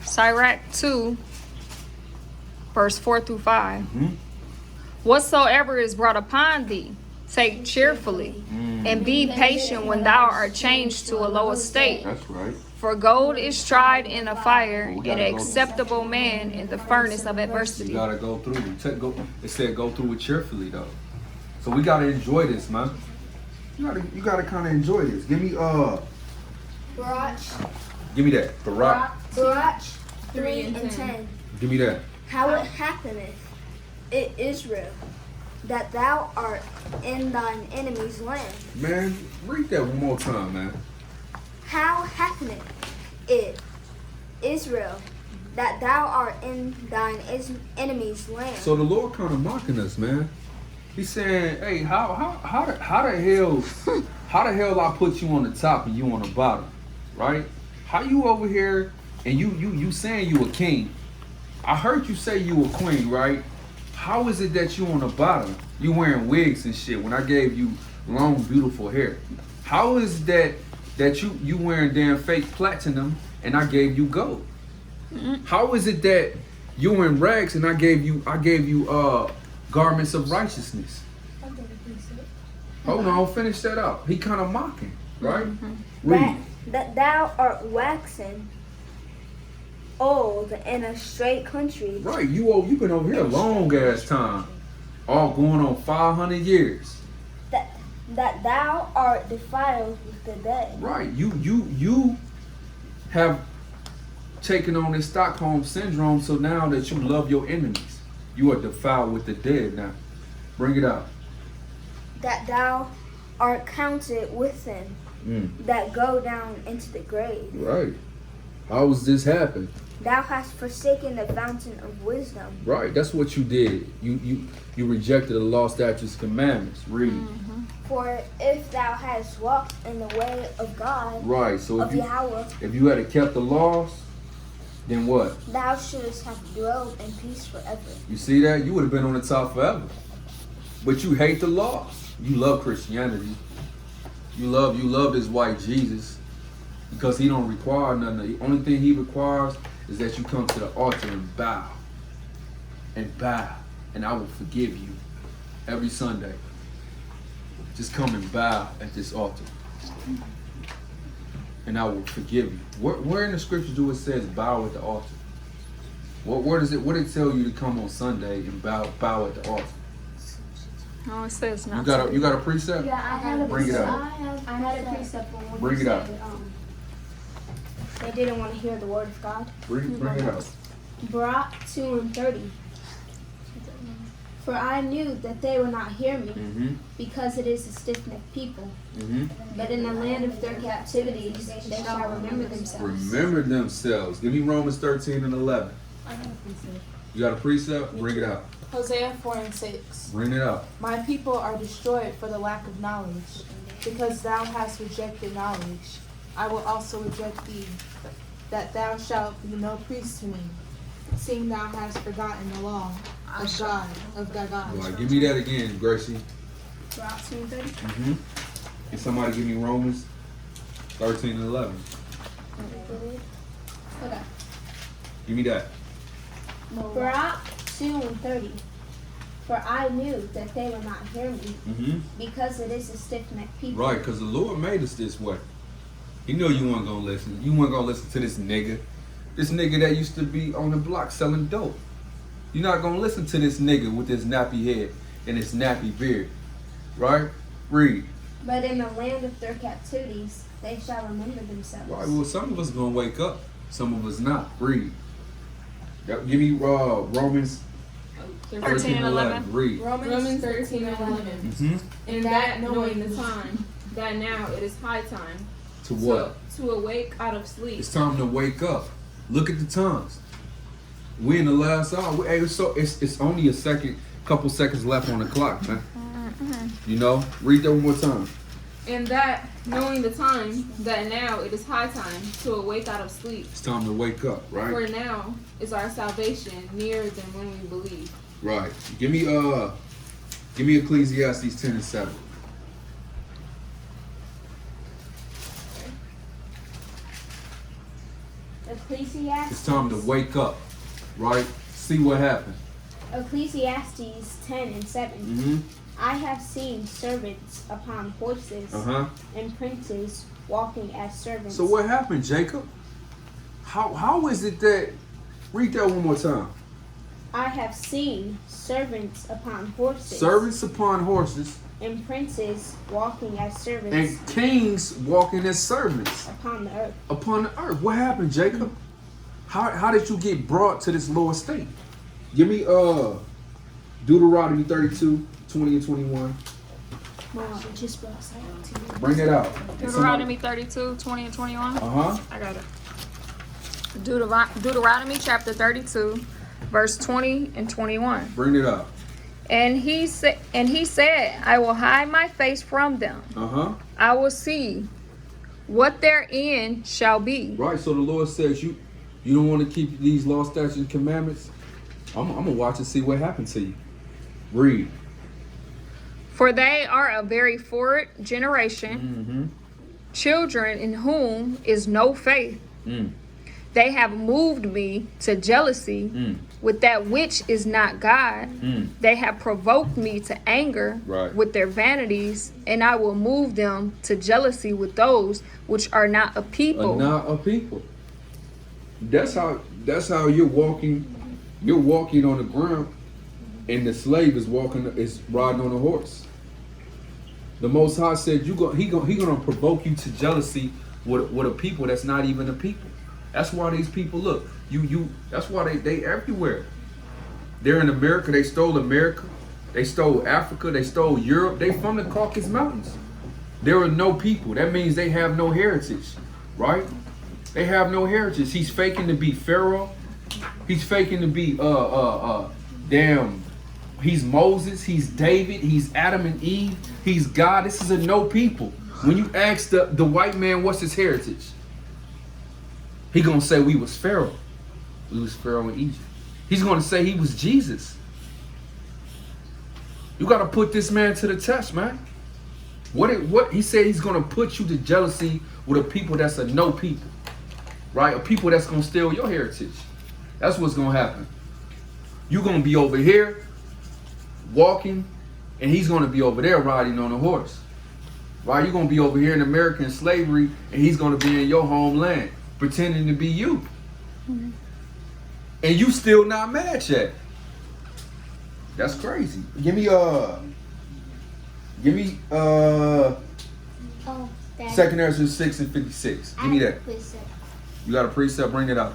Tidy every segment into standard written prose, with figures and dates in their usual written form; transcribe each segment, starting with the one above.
Sirach 2, verse 4 through 5. Mm-hmm. Whatsoever is brought upon thee, take cheerfully, and be patient when thou art changed to a low estate. That's right. For gold is tried in a fire, and an acceptable man in the furnace of adversity. You gotta go through. It said go through it cheerfully though. So we gotta enjoy this, man. You gotta kind of enjoy this. Give me Baruch. Give me that. Baruch. Baruch 3 and 10. Give me that. How it happeneth, Israel, that thou art in thine enemy's land. Man, read that one more time, man. How happeneth it, Israel, that thou art in thine enemy's land? So the Lord kind of mocking us, man. He's saying, "Hey, how the hell I put you on the top and you on the bottom, right? How you over here and you saying you a king? I heard you say you a queen, right? How is it that you on the bottom? You wearing wigs and shit when I gave you long, beautiful hair. How is that you wearing damn fake platinum and I gave you gold? How is it that you in rags and I gave you garments of righteousness?" Hold on, finish that up. He kind of mocking, right? Read. That thou art waxen old in a straight country. Right, you been over here a long ass time, all going on 500 years. That thou art defiled with the dead. Right, you have taken on this Stockholm syndrome. So now that you love your enemies, you are defiled with the dead. Now, bring it out. That thou art counted with them that go down into the grave. Right. How does this happen? Thou hast forsaken the fountain of wisdom. Right, that's what you did. You rejected the law, statutes, commandments. Read. For if thou hast walked in the way of God, Right, so of Yahweh, if you had kept the laws, then what? thou shouldest have dwelled in peace forever. You see that? You would have been on the top forever. But you hate the laws. You love Christianity. You love this white Jesus because he don't require nothing. The only thing he requires is that you come to the altar and bow. And I will forgive you every Sunday. Just come and bow at this altar. And I will forgive you. Where in the scriptures do it says bow at the altar? What does it tell you to come on Sunday and bow at the altar? No, it says not. You got a precept? Yeah, I had a Bring it precept. out. I had a precept when Bring it out. They didn't want to hear the word of God. Bring it out. Baruch 2 and 30. For I knew that they would not hear me, because it is a stiff-necked people. But in the land of their captivities, they shall remember themselves. Remember themselves. Give me Romans 13 and 11. You got a precept? Bring it out. Hosea 4 and 6. Bring it out. My people are destroyed for the lack of knowledge. Because thou hast rejected knowledge, I will also reject thee, that thou shalt be no priest to me, seeing thou hast forgotten the law of God, of thy God. All right, give me that again, Gracie. Baruch 2 and 30. Can somebody give me Romans 13 and 11? Okay. Give me that. Baruch 2 and 30. For I knew that they would not hear me, because it is a stiff-necked people. Right, because the Lord made us this way. He knew you weren't going to listen. You weren't going to listen to this nigga. This nigga that used to be on the block selling dope. You're not going to listen to this nigga with this nappy head and this nappy beard. Right? Read. But in the land of their captivities, they shall remember themselves. Right, well, some of us going to wake up. Some of us not. Read. Give me Romans 13 and 11. Read. Romans 13 and 11. And that knowing the time, that now it is high time. To what? To awake out of sleep. It's time to wake up. Look at the times. We in the last hour. It's only couple seconds left on the clock, man. You know? Read that one more time. And that knowing the time, that now it is high time to awake out of sleep. It's time to wake up, right? For now is our salvation nearer than when we believe. Right. Give me Ecclesiastes 10 and 7. Ecclesiastes. It's time to wake up, right? See what happened. Ecclesiastes 10:7. Mm-hmm. I have seen servants upon horses and princes walking as servants. So what happened, Jacob? How is it that? Read that one more time. I have seen servants upon horses. Servants upon horses And princes walking as servants. and kings walking as servants Upon the earth. upon the earth. What happened, Jacob? How did you get brought to this lower state? Give me Deuteronomy 32, 20 and 21. Mom, just brought that to you. Bring it out. Deuteronomy 32, 20 and 21. I got it. Deuteronomy chapter 32, verse 20 and 21. Bring it out. And he said, I will hide my face from them. I will see what their end shall be. Right. So the Lord says you don't want to keep these law, statutes, and commandments. I'm gonna watch and see what happens to you. Read. For they are a very forward generation, children in whom is no faith. They have moved me to jealousy with that which is not God. They have provoked me to anger with their vanities, and I will move them to jealousy with those which are not a people. Not a people. That's how you're walking. You're walking on the ground, and the slave is riding on a horse. The Most High said he gonna provoke you to jealousy with a people that's not even a people. That's why these people look. That's why they everywhere. They're in America. They stole America. They stole Africa. They stole Europe. They from the Caucasus Mountains. There are no people. That means they have no heritage, right? They have no heritage. He's faking to be Pharaoh. He's faking to be he's Moses, he's David, he's Adam and Eve, he's God. This is a no people. When you ask the white man what's his heritage, he gonna say we was Pharaoh. We was Pharaoh in Egypt. He's gonna say he was Jesus. You gotta put this man to the test, man. What he said he's gonna put you to jealousy with a people that's a no people. Right? A people that's gonna steal your heritage. That's what's gonna happen. You're gonna be over here walking, and he's gonna be over there riding on a horse. Right? You're gonna be over here in American slavery, and he's gonna be in your homeland, pretending to be you. And you still not mad yet. That's crazy. Give me Second Ezra 6 and 56. Give me that. You got a precept, bring it out.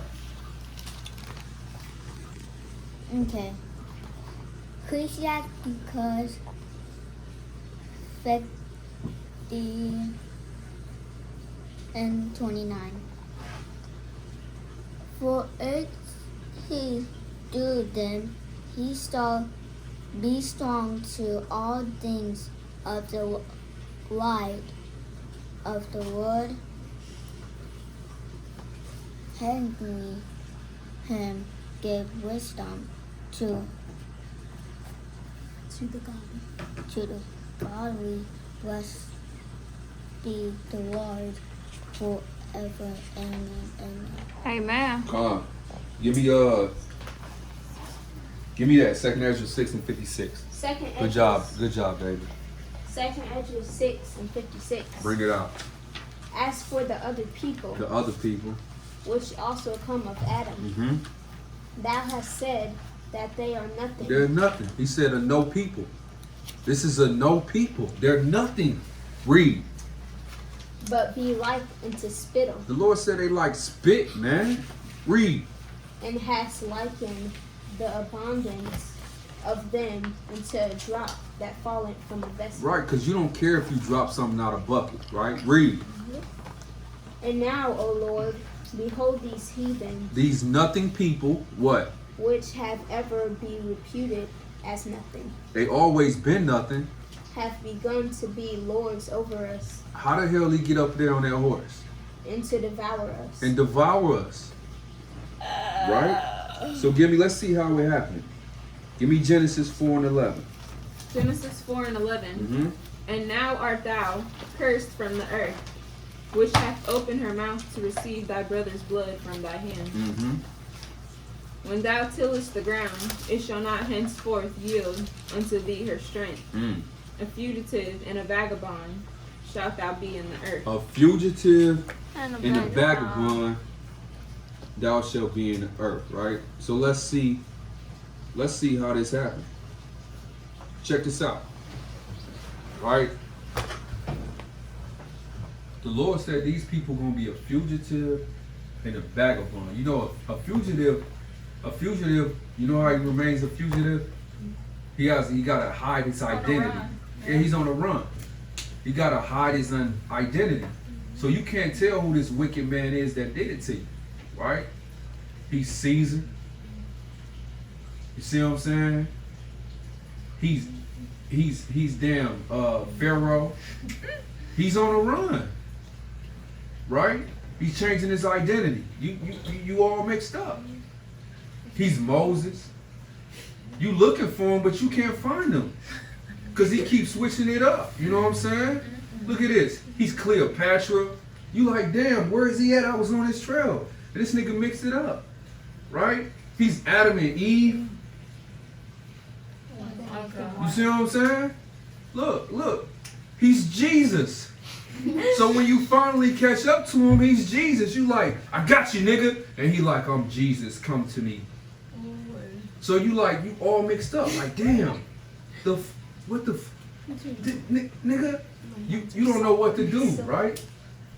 Okay. Ecclesiastes 50 and 29. For if he do them, he shall be strong to all things of the wide of the world. Heavenly him give wisdom to the godly. Blessed be the Lord forever. Amen. Amen. Give me that. Second Ezra 6 and 56. Good job, David. Second Ezra 6 and 56. Bring it out. As for the other people, Which also come of Adam, thou hast said that they are nothing. They're nothing. He said a no people. This is a no people. They're nothing. Read. But be like unto spittle. The Lord said they like spit, man. Read. And hast likened the abundance of them unto a drop that falleth from the vessel. Right, because you don't care if you drop something out of a bucket, right? Read. And now, O Lord, behold these heathen. These nothing people, what? Which have ever been reputed as nothing. They always been nothing. Have begun to be lords over us. How the hell he get up there on that horse? And to devour us. And devour us. Right? So let's see how it happened. Give me Genesis 4 and 11. Genesis 4 and 11. And now art thou cursed from the earth, which hath opened her mouth to receive thy brother's blood from thy hand. Mm-hmm. When thou tillest the ground, it shall not henceforth yield unto thee her strength. A fugitive and a vagabond shalt thou be in the earth. A fugitive and a vagabond thou shalt be in the earth, right? So let's see how this happens. Check this out. Right? The Lord said these people gonna be a fugitive and a vagabond. You know, a fugitive, you know how he remains a fugitive? He gotta hide his identity. Yeah, he's on the run. He gotta hide his identity. So you can't tell who this wicked man is that did it to you, right? He's Caesar. You see what I'm saying? He's damn Pharaoh. He's on the run, right? He's changing his identity. You all mixed up. He's Moses. You looking for him, but you can't find him. Because he keeps switching it up. You know what I'm saying? Look at this. He's Cleopatra. You like, damn, where is he at? I was on his trail. And this nigga mixed it up. Right? He's Adam and Eve. You see what I'm saying? Look. He's Jesus. So when you finally catch up to him, he's Jesus. You like, I got you, nigga. And he like, I'm Jesus. Come to me. So you all mixed up. Like, damn. Nigga? You don't know what to do, right?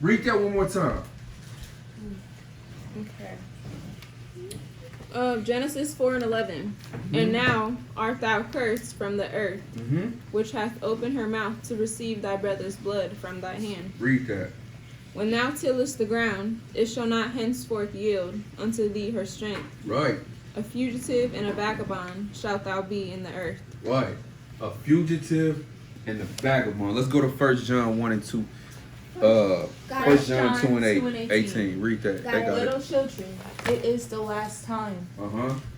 Read that one more time. Okay. Genesis 4:11. And now art thou cursed from the earth, which hath opened her mouth to receive thy brother's blood from thy hand. Read that. When thou tillest the ground, it shall not henceforth yield unto thee her strength. Right. A fugitive and a vagabond shalt thou be in the earth. Right. A fugitive and a vagabond. Let's go to 1 John 1 and 2. 1 John 2 and 18. Read that. They got Little it. children, it is the last time.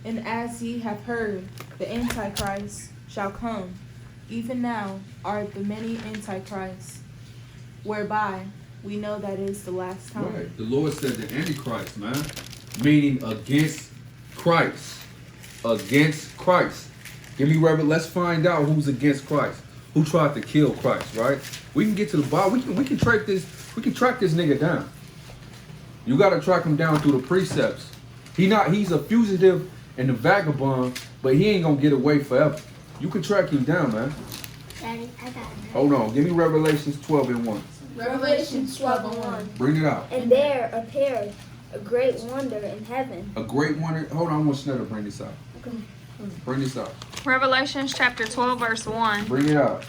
And as ye have heard, the Antichrist shall come. Even now are the many Antichrists, whereby we know that it is the last time. Right. The Lord said the Antichrist, man. Meaning against Christ. Against Christ. Give me reverence. Let's find out who's against Christ. Who tried to kill Christ, right? We can get to the bottom. We can track this nigga down. You gotta track him down through the precepts. He's a fugitive and a vagabond, but he ain't gonna get away forever. You can track him down, man. Daddy, I got it. Hold on, give me Revelations 12 and 1. Revelations 12:1. Bring it out. And there appeared a great wonder in heaven. A great wonder. Hold on, I want Schneider to bring this out. Okay. Bring this out. Revelations chapter 12, verse 1. Bring it out.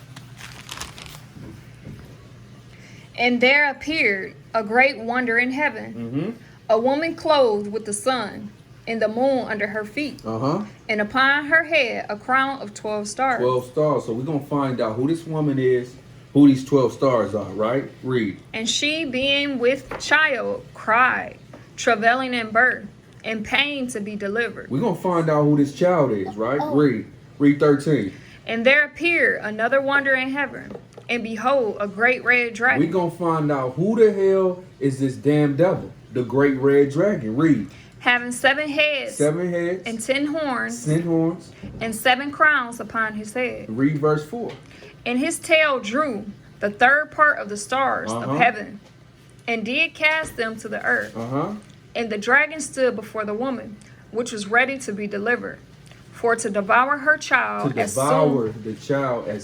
And there appeared a great wonder in heaven, a woman clothed with the sun, and the moon under her feet, and upon her head a crown of 12 stars. 12 stars. So we're going to find out who this woman is, who these 12 stars are, right? Read. And she, being with child, cried, travailing in birth, and pain to be delivered. We're going to find out who this child is, right? Read. Read 13. And there appeared another wonder in heaven, and behold, a great red dragon. We're going to find out who the hell is this damn devil, the great red dragon. Read. Having 7 heads, 7 heads, and 10 horns, 10 horns, and 7 crowns upon his head. Read verse 4. And his tail drew the third part of the stars of heaven, and did cast them to the earth. And the dragon stood before the woman, which was ready to be delivered, for to devour her child as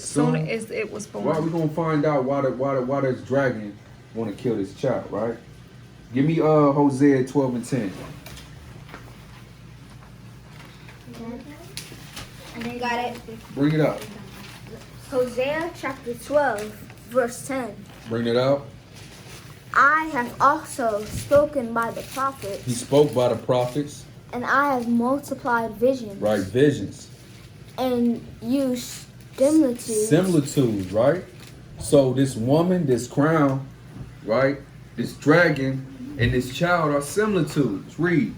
soon as it was born. Right, we're gonna find out why this dragon want to kill this child, right? Give me Hosea 12 and 10. Got it. Bring it up. Hosea chapter 12, verse 10. Bring it out. I have also spoken by the prophets. He spoke by the prophets. And I have multiplied visions. Right, visions. And used similitudes. Similitudes, right? So this woman, this crown, right? This dragon and this child are similitudes. Read.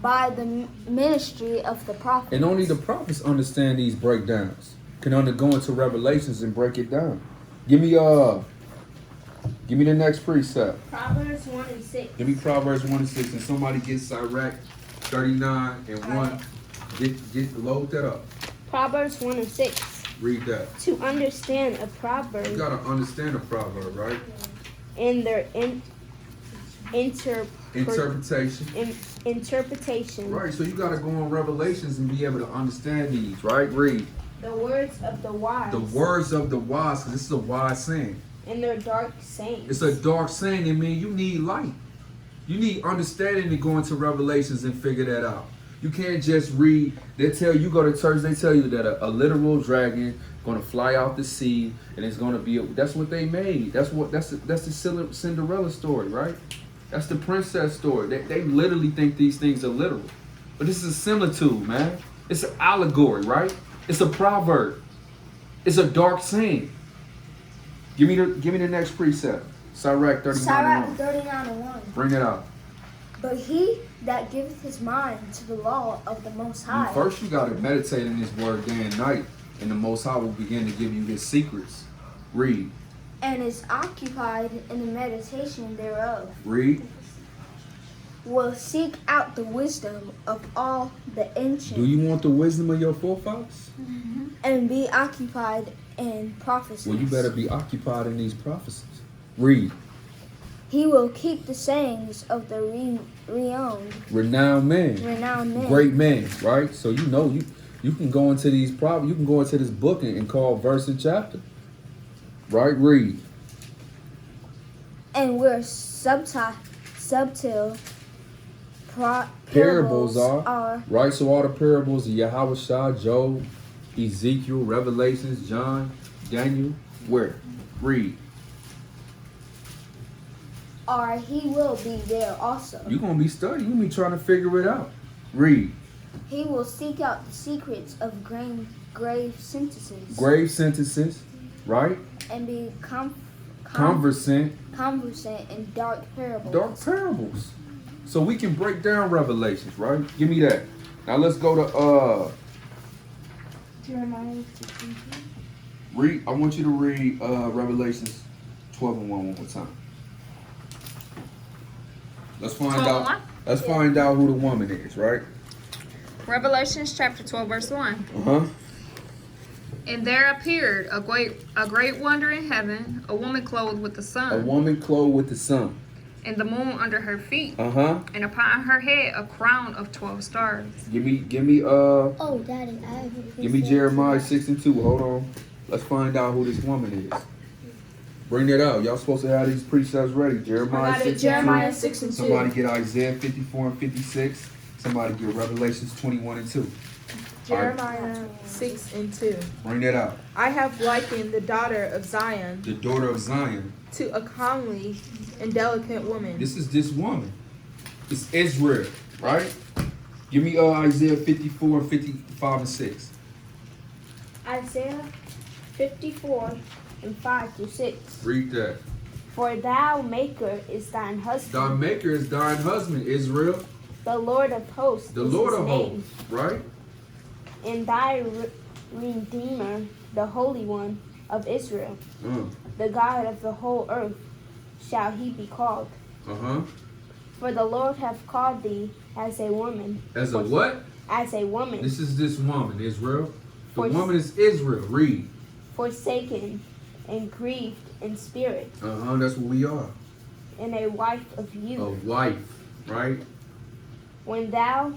By the ministry of the prophets. And only the prophets understand these breakdowns. Can only go into Revelations and break it down. Give me Give me the next precept. Proverbs 1 and 6. Give me Proverbs 1 and 6. And somebody get Sirach 39 and 1. Load that up. Proverbs 1 and 6. Read that. To understand a You proverb gotta understand a proverb, right? and their interpretation. Right, so you gotta go on Revelations and be able to understand these, right? Read. The words of the wise. The words of the wise, because this is a wise saying. And their dark sayings. It's a dark saying, and man, you need light. You need understanding to go into Revelations and figure that out. You can't just read. They tell you, go to church, they tell you that a literal dragon gonna fly out the sea, and it's gonna be. That's what they made. That's the Cinderella story, right? That's the princess story. They literally think these things are literal, but this is a similitude, man. It's an allegory, right? It's a proverb. It's a dark saying. Give me the next precept. Sirach 39 Sirach and 1. 39 and 1. Bring it out. But he that giveth his mind to the law of the Most High. First, you got to meditate in this word day and night, and the Most High will begin to give you his secrets. Read. And is occupied in the meditation thereof. Read. Will seek out the wisdom of all the ancients. Do you want the wisdom of your forefathers? And be occupied in prophecies. Well, you better be occupied in these prophecies. Read. He will keep the sayings of the Renowned man. renowned men. Great man, right? So you can go into these you can go into this book and call verse and chapter. Right? Read. And where subtle Parables are. Right? So all the parables of Yahweh, Job, Ezekiel, Revelations, John, Daniel, where? Read. Or he will be there also. You're going to be studying. You're going to be trying to figure it out. Read. He will seek out the secrets of grave sentences. Grave sentences, right? And be Conversant. in dark parables. Dark parables. So we can break down Revelations, right? Give me that. Now let's go to Jeremiah. read. I want you to read Revelations 12 and 1 more time. Let's find 12 and out. 1? Let's find out who the woman is, right? Revelations chapter 12, verse 1. Uh-huh. And there appeared a great wonder in heaven, a woman clothed with the A sun, woman clothed with the sun. and the moon under her feet, Uh-huh. and upon her head a crown of 12 stars. Give me Oh, Daddy, I have a give me Jeremiah 6 and 2. Hold on. Let's find out who this woman is. Bring that out. Y'all supposed to have these precepts ready. Jeremiah 6 Jeremiah and 2. 6 and 2. Somebody get Isaiah 54 and 56. Somebody get Revelations 21 and 2. Jeremiah 6 and 2. Bring that out. I have likened the daughter of Zion The daughter of Zion. to a comely and delicate woman. This is this woman. It's Israel, right? Give me Isaiah 54 and 55 and 6. Isaiah 54 and 5 through 6. Read that. For thou maker is thine Thy husband. maker is thine husband, Israel. The Lord of hosts The is Lord his of name. hosts, right? And thy Redeemer, the Holy One of Israel. The God of the whole earth shall he be called. Uh-huh. For the Lord hath called thee as a woman. As a what? As a woman, This is this woman, Israel. The For- woman is Israel. Read. forsaken and grieved in spirit, Uh-huh, that's what we are. and a wife of A youth. wife, right? When thou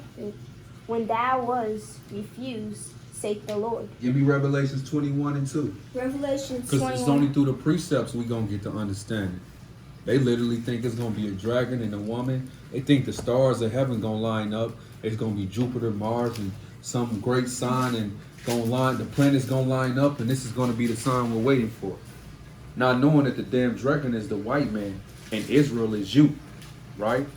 was refused, saith the Lord. Give me Revelations 21 and 2. Revelation Because 21. it's only through the precepts we going to get to understand it. They literally think it's going to be a dragon and a woman. They think the stars of heaven going to line up. It's going to be Jupiter, Mars, and some great sign, and the planets going to line up, and this is going to be the sign we're waiting for. Not knowing that the damn dragon is the white man and Israel is you, right?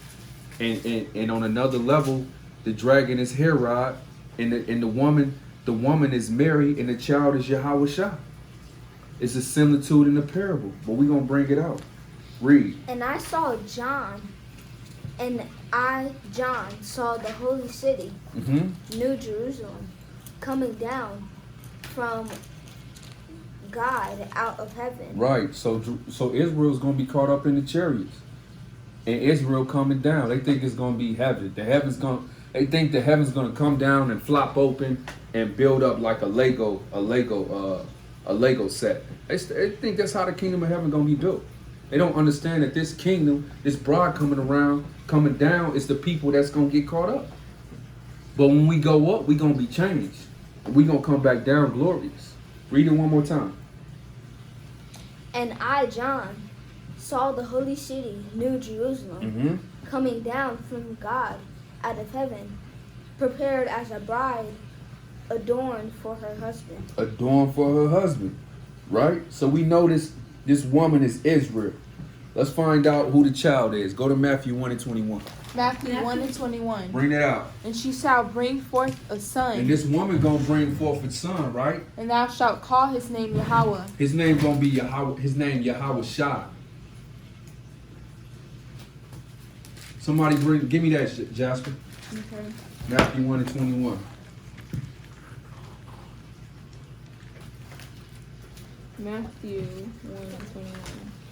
And on another level, the dragon is Herod, and the woman is Mary, and the child is Yahweh Shah. It's a similitude in the parable, but we're gonna bring it out. Read. And I saw John, and John, saw the holy city, Mm-hmm. New Jerusalem, coming down from God out of heaven. Right. So Israel's gonna be caught up in the chariots, and Israel coming down. They think it's gonna be heaven. They think the heaven's gonna come down and flop open and build up like a Lego set. They think that's how the kingdom of heaven gonna be built. They don't understand that this kingdom, this bride coming down, is the people that's gonna get caught up. But when we go up, we gonna be changed. We gonna come back down glorious. Read it one more time. And I, John, saw the holy city, New Jerusalem, coming down from God out of heaven, prepared as a bride adorned for her husband. Adorned for her husband, right? So we know this woman is Israel. Let's find out who the child is. Go to Matthew 1:21. Matthew 1:21. Bring that out. And she shall bring forth a son, And this woman gonna bring forth a son, right? and thou shalt call his name Yahweh. His name gonna be Yahweh. His name Yahweh Shah. Somebody give me that, Jasper. Okay. Matthew 1:21. Matthew 1:21.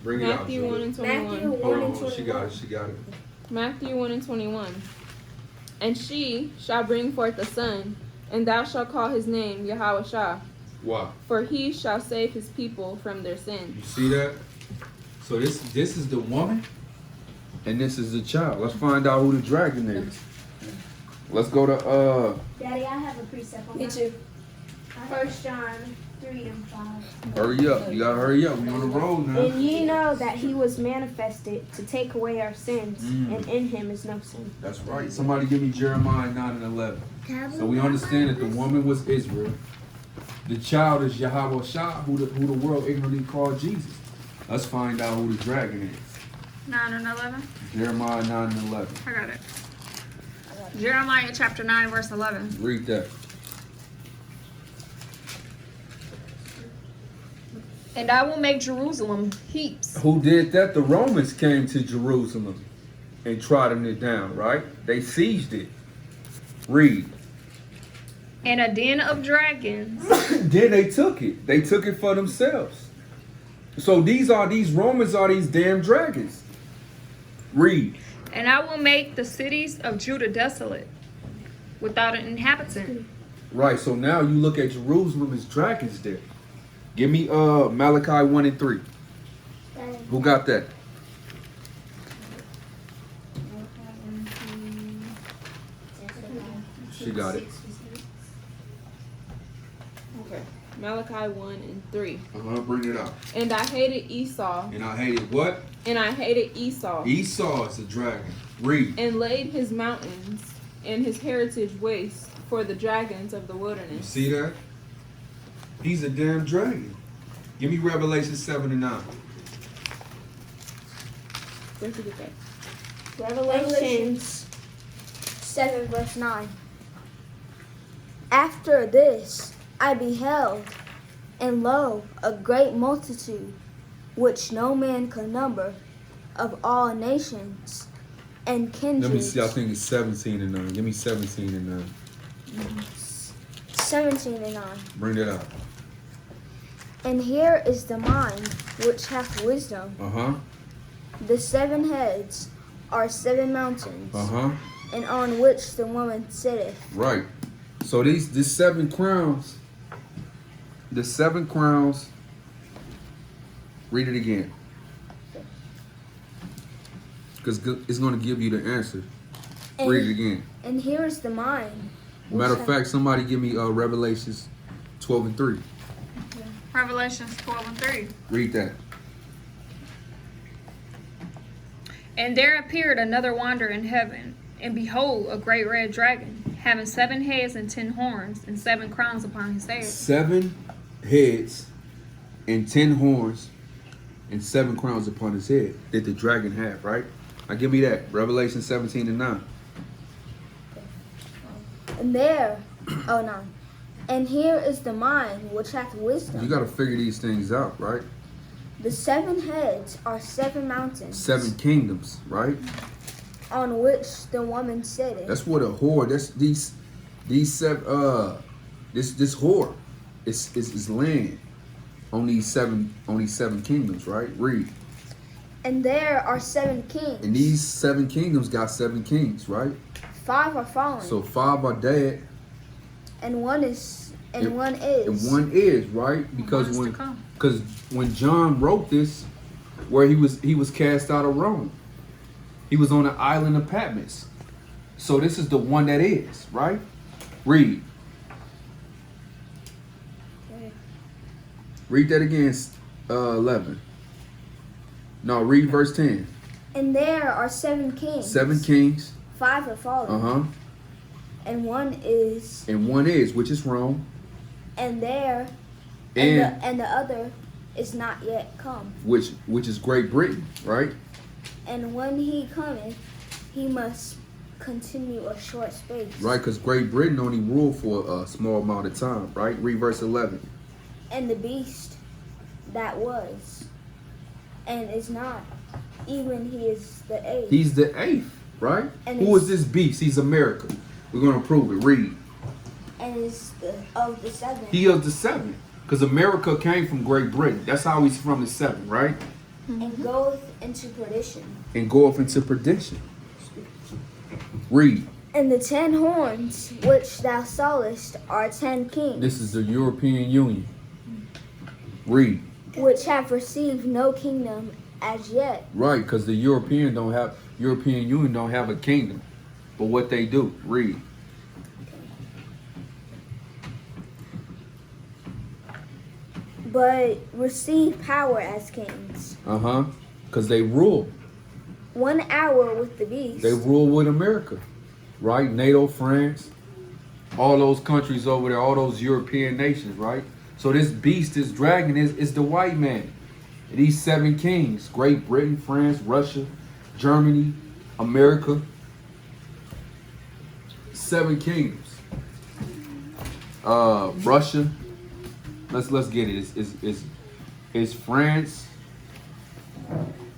Bring it out. Matthew Joey. 1:21. Matthew Hold 1 on, and 21. she got it. Matthew 1:21. And she shall bring forth a son, and thou shalt call his name Yahweh Shah, Why? for he shall save his people from their You sins. see that? So this is the woman, and this is the child. Let's find out who the dragon is. Let's go to Daddy, I have a precept on Me that. too. 1 John 3 and 5. hurry up. You gotta hurry up. We on the road now. And ye know that he was manifested to take away our sins, and in him is no sin. That's right. Somebody give me Jeremiah 9:11. So we understand that the woman was Israel. The child is Yahweh Shah, who the world ignorantly called Jesus. Let's find out who the dragon is. 9 and 11. Jeremiah 9:11. I got it. Jeremiah chapter 9, verse 11. Read that. And I will make Jerusalem heaps. Who did that? The Romans came to Jerusalem and trodden it down, right? They sieged it. Read. And a den of dragons. Then they took it. They took it for themselves. So these Romans are these damn dragons. Read. And I will make the cities of Judah desolate, without an inhabitant. Right, so now you look at Jerusalem as dragons there. Give me Malachi 1 and 3. Who got that? She got it. Okay. Malachi 1 and 3. Bring it out. And I hated Esau, And I hated what? and I hated Esau, Esau is a dragon. Read. and laid his mountains and his heritage waste for the dragons of the You wilderness. see that? He's a damn dragon. Give me Revelation 7 and 9. Where'd you get that? Revelations 7 verse 9. After this I beheld, and lo, a great multitude, which no man could number, of all nations and kindreds. Let me see, I think it's 17 and 9. Give me 17 and 9. 17 and 9. Bring that out. And here is the mind which hath wisdom. The 7 heads are 7 mountains, and on which the woman sitteth. Right. So these 7 crowns, the 7 crowns, read it again. Because it's going to give you the answer. Read it again. And here is the mind. Matter of fact, somebody give me Revelations 12 and 3. Revelations 12 and 3. Read that. And there appeared another wanderer in heaven, and behold, a great red dragon, having 7 heads and 10 horns, and 7 crowns upon his head. 7 heads and 10 horns and 7 crowns upon his head did the dragon have, right? Now give me that. Revelation 17 and 9. And there, oh no. And here is the mind which hath wisdom. You got to figure these things out, right? The 7 heads are 7 mountains. 7 kingdoms, right? On which the woman sitteth. That's what a whore. That's these 7. This whore is land. on these seven kingdoms, right? Read. And there are 7 kings. And these 7 kingdoms got 7 kings, right? 5 are fallen. So 5 are dead. And one is. And And- one is. And one is, right? Because One is to come. when John wrote this, where he was cast out of Rome, he was on the island of Patmos. So this is the one that is, right? Read. Okay. Read that again, 11. No, read verse 10. And there are 7 kings. 7 kings. 5 are fallen. Uh-huh. And one is. And one is, which is Rome. And there. And And the other is not yet come. which is Great Britain, right? And when he cometh, he must continue a short space. Right, because Great Britain only ruled for a small amount of time, right? Read verse 11. And the beast that was, and is not, even he is the 8th. He's the 8th, right? And Who it's- is this beast? He's America. We're going to prove it. Read. And is of the 7th. He is the 7th. Because America came from Great Britain. That's how he's from the 7th, right? And goeth into perdition. And go off into perdition. Read. And the 10 horns which thou sawest are 10 kings, This is the European Union. Read. which have received no kingdom as yet, Right, because the European Union don't have a kingdom. But what they do, read. but receive power as kings. Uh-huh. Because they rule. 1 hour with the beast. They rule with America. Right? NATO, France, all those countries over there, all those European nations, right? So this beast, this dragon is the white man. These 7 kings, Great Britain, France, Russia, Germany, America. 7 kingdoms. Russia. Let's get it. It's France,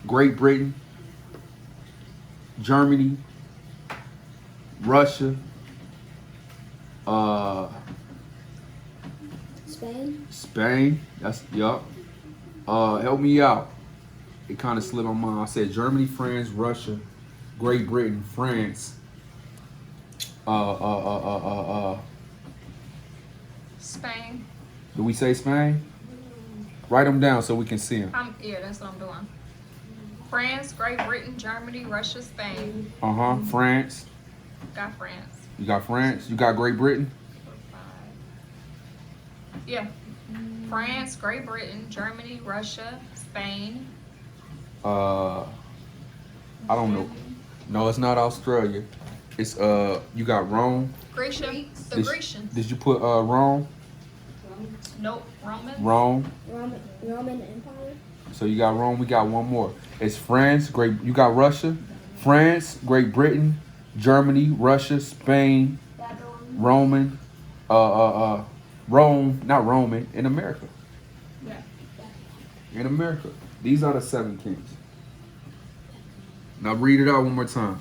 Great Britain, Germany, Russia, Spain. That's yup. Help me out. It kind of slipped my mind. I said Germany, France, Russia, Great Britain, France. Spain. Do we say Spain? Write them down so we can see them. Yeah, that's what I'm doing. France, Great Britain, Germany, Russia, Spain. France. Got France. You got France. You got Great Britain. 4, 5. Yeah. France, Great Britain, Germany, Russia, Spain. I don't know. No, it's not Australia. It's you got Rome. Grecia. The Did- Grecians. Did you put Rome? Nope. Roman. Rome. Roman Empire. So you got Rome. We got one more. It's France. You got Russia, France, Great Britain, Germany, Russia, Spain, Roman, Rome, not Roman, in America. Yeah. In America. These are the 7 kings. Now read it out one more time.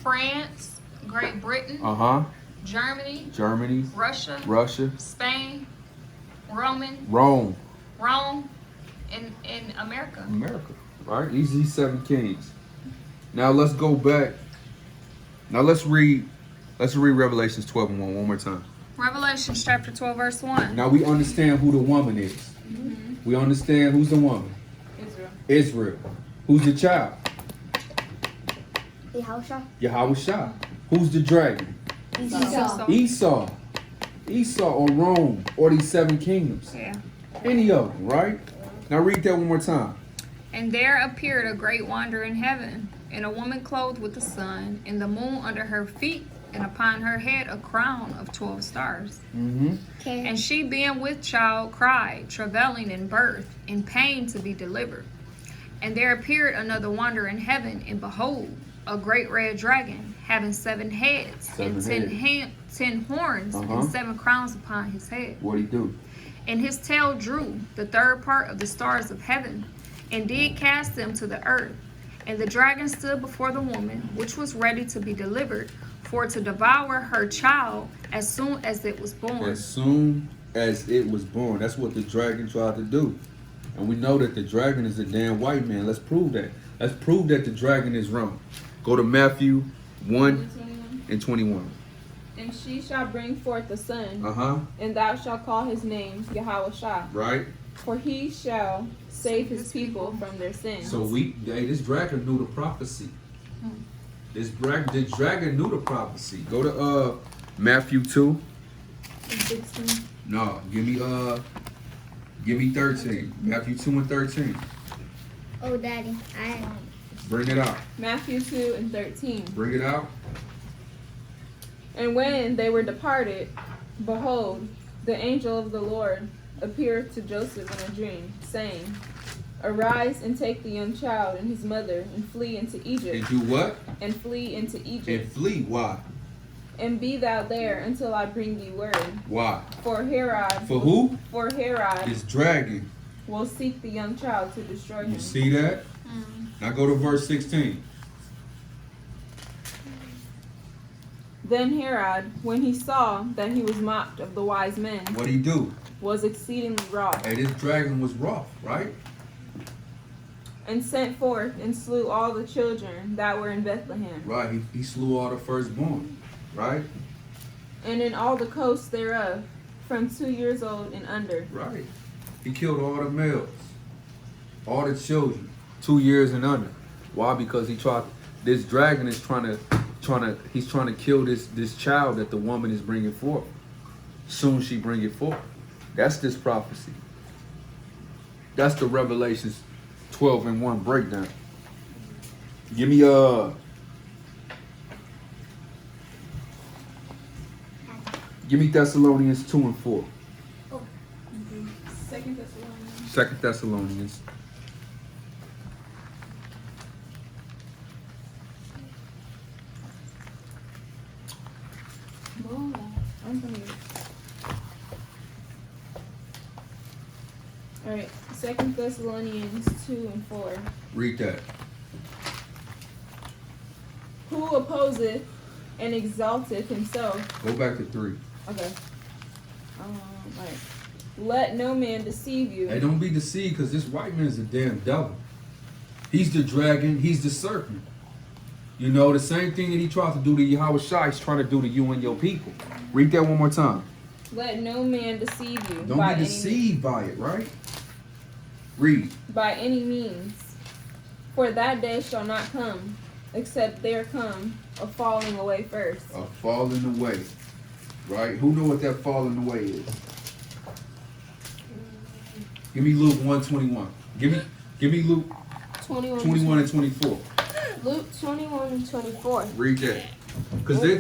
France, Great Britain, Germany, Russia, Russia, Spain, Roman, Rome, Rome, in America. America. Right? These 7 kings. Now let's go back. Now let's read Revelations 12:1 one more time. Revelations chapter 12, verse 1. Now we understand who the woman is. We understand who's the woman. Israel. Israel. Who's the child? Yahushua. Who's the dragon? Esau. Esau or Rome or these 7 kingdoms. Yeah. Any of them, right? Now read that one more time. And there appeared a great wonder in heaven, and a woman clothed with the sun, and the moon under her feet, and upon her head a crown of 12 stars. And she, being with child, cried, travailing in birth, in pain to be delivered. And there appeared another wonder in heaven, and behold, a great red dragon, having 7 heads, and 10 horns, and 7 crowns upon his head. What'd he do? And his tail drew the 3rd part of the stars of heaven, and did cast them to the earth. And the dragon stood before the woman, which was ready to be delivered, for to devour her child as soon as it was born. As soon as it was born. That's what the dragon tried to do. And we know that the dragon is a damn white man. Let's prove that. Let's prove that the dragon is wrong. Go to Matthew 1 and 21. And she shall bring forth a son, Uh-huh. and thou shalt call his name Yahweh Shah. Right? For he shall save his people from their sins. So this dragon knew the prophecy. The dragon knew the prophecy. Go to Matthew 2. And 16. No, give me 13. Matthew 2 and 13. Oh, Daddy, Bring it out. Matthew 2 and 13. Bring it out. And when they were departed, behold, the angel of the Lord appeared to Joseph in a dream, saying, Arise and take the young child and his mother and flee into Egypt. And do what? And flee into And Egypt. flee. Why? And be thou there until I bring thee word. Why? For Herod. For who? For Herod This dragon. will seek the young child to destroy him. You see that? Now go to verse 16. Then Herod, when he saw that he was mocked of the wise men, What'd he do? was exceedingly wroth, Hey, this dragon was rough, right? and sent forth and slew all the children that were in Bethlehem, Right. He slew all the firstborn. Right? and in all the coasts thereof, from 2 years old and under. Right. He killed all the males. All the children. 2 years and under. Why? Because this dragon is trying to kill this child that the woman is bringing forth. Soon she bring it forth. That's this prophecy. That's the Revelations 12 and 1 breakdown. Give me Thessalonians 2 and 4. 2 Thessalonians. 2 Thessalonians. Alright, 2 Thessalonians 2 and 4. Read that. Who opposeth and exalteth himself. Go back to 3. Okay. Right. Let no man deceive you. Hey, don't be deceived, because this white man is a damn devil. He's the dragon. He's the serpent. You know, the same thing that he tried to do to Yahweh Shai, he's trying to do to you and your people. Read that one more time. Let no man deceive you. Don't be deceived by it, right? Read. By any means. For that day shall not come, except there come a falling away first. A falling away. Right? Who know what that falling away is? Give me Luke 1:21. Give me Luke 21 and 24. Luke 21 and 24. Read that. Because they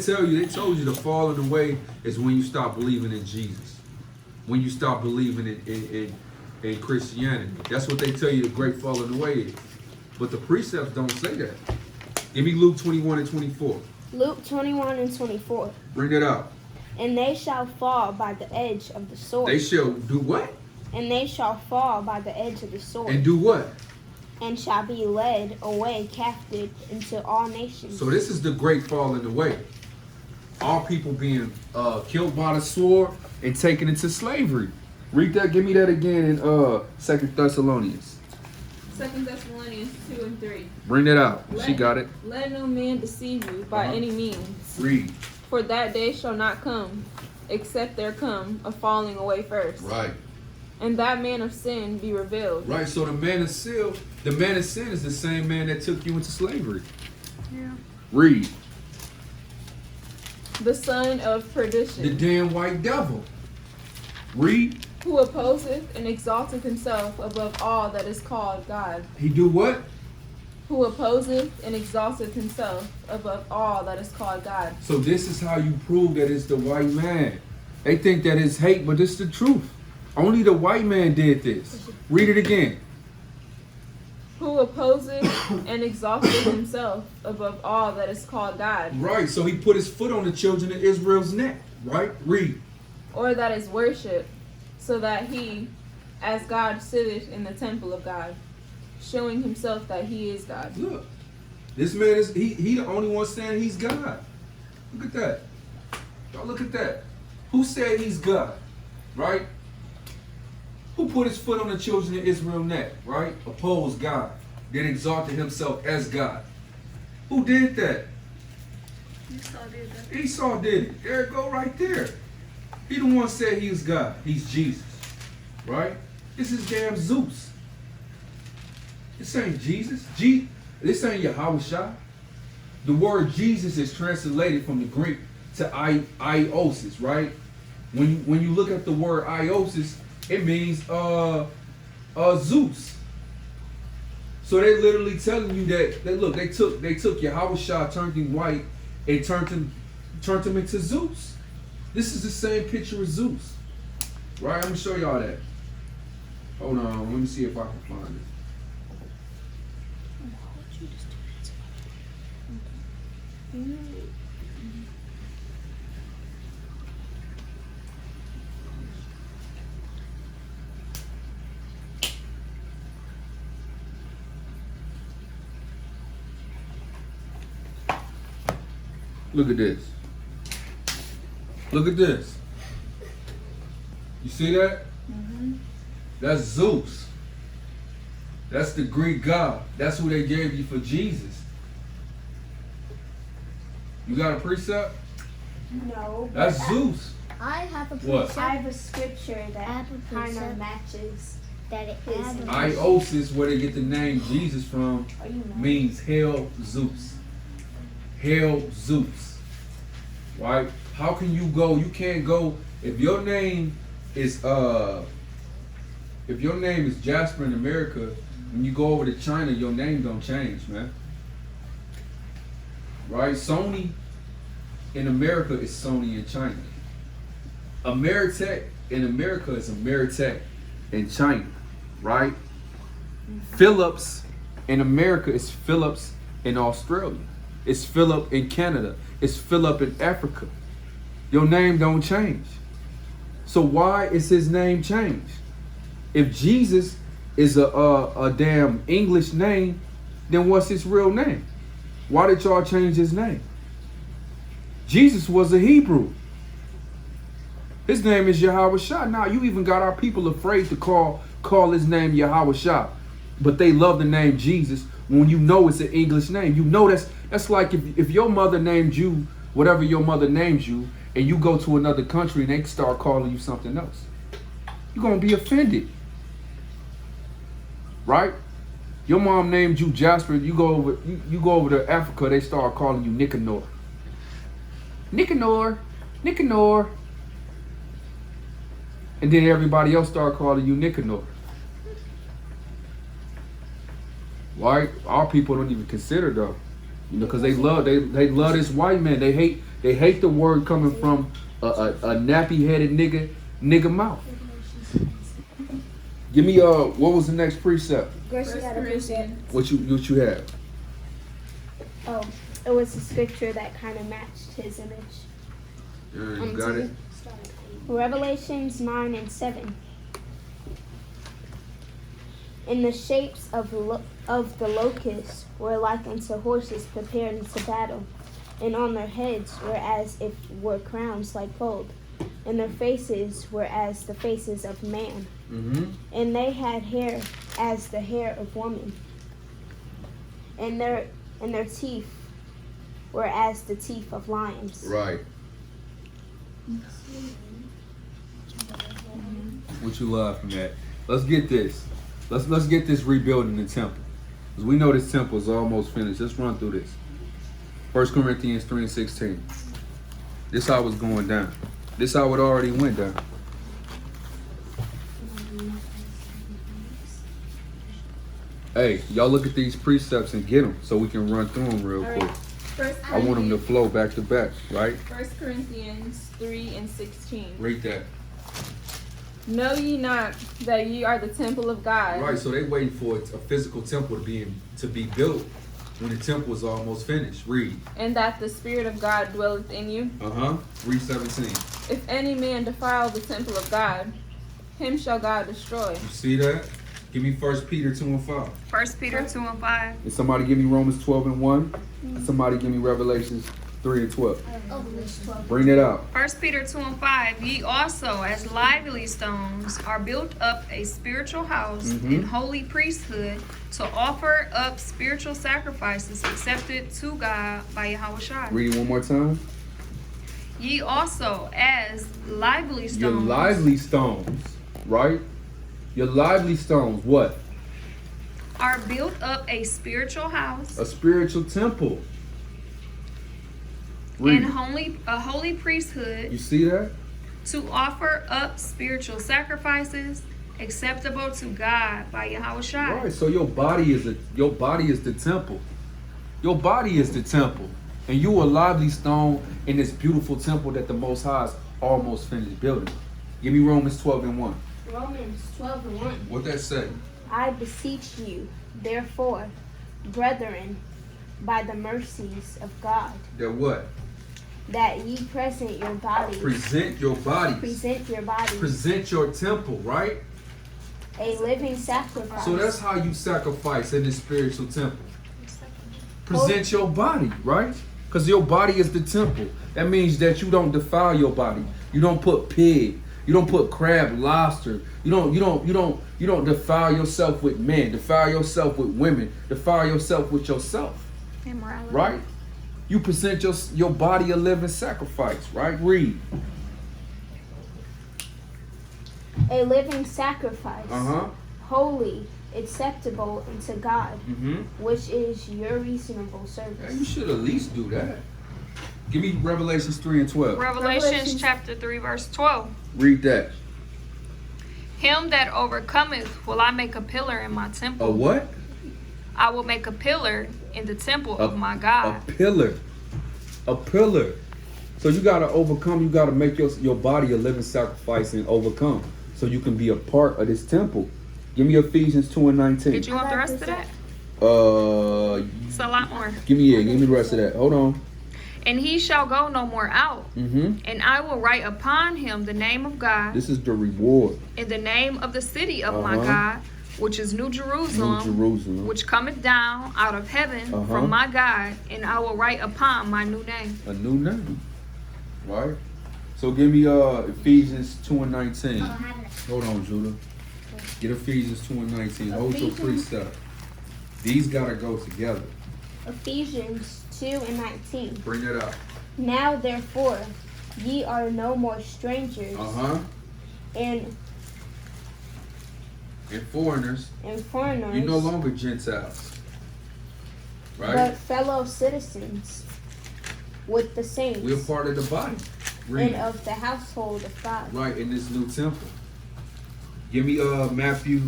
told you the falling away is when you stop believing in Jesus. When you stop believing in Christianity. That's what they tell you the great falling away is. But the precepts don't say that. Give me Luke 21 and 24. Luke 21 and 24. Bring it out. And they shall fall by the edge of the sword. They shall do what? And they shall fall by the edge of the sword. And do what? And shall be led away captive into all nations. So this is the great falling away. All people being killed by the sword and taken into slavery. Read that. Give me that again in 2 Thessalonians. 2 Thessalonians 2 and 3. Bring that out. She got it. Let no man deceive you by any means. Read. For that day shall not come, except there come a falling away first. Right. And that man of sin be revealed. Right. So the man of sin is the same man that took you into slavery. Yeah. Read. The son of The perdition, damn white devil. Read. who opposeth and exalteth himself above all that is called God. He do what? Who opposeth and exalteth himself above all that is called God. So this is how you prove that it's the white man. They think that it's hate, but it's the truth. Only the white man did this. Read it again. Who opposeth and exalteth himself above all that is called God, Right. So he put his foot on the children of Israel's neck. Right. Read. or that is worshipped, so that he, as God, sitteth in the temple of God, showing himself that he is God. Look. This man is he the only one saying he's God. Look at that. Y'all look at that. Who said he's God? right? Who put his foot on the children of Israel's neck, right? Opposed God, then exalted himself as God. Who did that? Esau did that. Esau did it. There it go right there. He the one said he was God. He's Jesus, right? This is damn Zeus. This ain't Jesus. This ain't Yahushua. The word Jesus is translated from the Greek to iosis, right? When you look at the word iosis, it means Zeus. So they're literally telling you that look, they took Yahushua, turned him white, and turned him into Zeus. This is the same picture of Zeus, right? I'm gonna show y'all that. Hold on, let me see if I can find it. Look at this. Look at this. You see that? Mm-hmm. That's Zeus. That's the Greek god. That's who they gave you for Jesus. You got a precept? No. That's Zeus. I have a What? precept I have a scripture that have a kind precept of matches. that it His has Iosis, where they get the name Jesus from, Oh, you know. means Hail Zeus. Hail Zeus. Right? How can you go? You can't go if your name is Jasper in America, when you go over to China, your name don't change, man. Right? Sony in America is Sony in China. Ameritech in America is Ameritech in China, right? Philips in America is Philips in Australia. It's Philip in Canada. It's Philip in Africa. Your name don't change. So why is his name changed? If Jesus is a damn English name, then what's his real name? Why did y'all change his name? Jesus was a Hebrew. His name is Yahushua. Now you even got our people afraid to call his name Yahushua, but they love the name Jesus when you know it's an English name. You know that's like if your mother named you whatever your mother named you, and you go to another country and they start calling you something else. You're gonna be offended, right? Your mom named you Jasper. You go over to Africa, they start calling you Nicanor. Nicanor. And then everybody else start calling you Nicanor. Right? Our people don't even consider though, because they love this white man. They hate the word coming from a nappy headed nigga mouth. Give me what was the next precept? Grace, you got a precept. What you have? Oh, it was a scripture that kind of matched his image. Yeah, you got it. Revelations 9:7. And the shapes of the locusts were like unto horses prepared unto battle, and on their heads were as if were crowns like gold, and their faces were as the faces of man. Mm-hmm. And they had hair as the hair of woman, and their teeth were as the teeth of lions. Right. What you laughing at? Let's get this. Let's get this rebuilding the temple, because we know this temple is almost finished. Let's run through this. 1 Corinthians 3:16. This how it's going down. This how it already went down. Hey, y'all look at these precepts and get them so we can run through them real quick. I want them to flow back to back, right? 1 Corinthians 3:16. Read that. Know ye not that ye are the temple of God? Right, so they waiting for a physical temple to be built when the temple is almost finished. Read. And that the Spirit of God dwelleth in you? Read 17. If any man defile the temple of God, him shall God destroy. You see that? Give me 1 Peter 2:5. 1 Peter 2:5. And somebody give me Romans 12:1. And somebody give me Revelations 3 and 12. Oh, verse 12. Bring it out. 1 Peter 2 and 5. Ye also, as lively stones, are built up a spiritual house and holy priesthood to offer up spiritual sacrifices accepted to God by Yahushua. Read it one more time. Ye also, as lively stones. Your lively stones, right? Your lively stones, what? Are built up a spiritual house A spiritual temple. Read. and a holy priesthood You see that? to offer up spiritual sacrifices acceptable to God by Yahushua. Right. So your body is the temple. Your body is the temple. And you a lively stone in this beautiful temple that the Most High is almost finished building. Give me Romans 12 and 1. Romans 12 and 1. What that say? I beseech you, therefore, brethren, by the mercies of God, That what? that ye present your bodies, Present your bodies. present your bodies, Present your temple, right? a living sacrifice. So that's how you sacrifice in this spiritual temple. Present your body, right? Because your body is the temple. That means that you don't defile your body. You don't put pig. You don't put crab, lobster. You don't defile yourself with men. Defile yourself with women. Defile yourself with yourself. Immorality. Right? You present your body a living sacrifice, right? Read. A living sacrifice, Uh-huh. holy, acceptable unto God, Mm-hmm. which is your reasonable Yeah, service. you should at least do that. Give me Revelations 3 and 12. Revelations chapter 3 verse 12. Read that. Him that overcometh will I make a pillar in my temple. A what? I will make a pillar in the temple A- of my God. A pillar. A pillar. So you gotta overcome, you gotta make your body a living sacrifice and overcome. So you can be a part of this temple. Give me Ephesians 2 and 19. Did you want the rest of that? It's a lot more. Give me the rest of that. Hold on. And he shall go no more out. Mm-hmm. And I will write upon him the name of God This is the reward. and the name of the city of my Uh-huh. God, which is New Jerusalem, New Jerusalem. which cometh down out of heaven Uh-huh. from my God, and I will write upon my new name. A new name. Right? So give me Ephesians 2 and 19. Hold on, Judah. Get Ephesians 2 and 19. Hold your precept. These gotta go together. Ephesians 2 and 19. Bring it up. Now therefore, ye are no more strangers Uh-huh. and And foreigners. foreigners, You're no longer Gentiles. Right? but fellow citizens with the saints We're part of the body. Read. and of the household of God. Right, in this new temple. Give me Matthew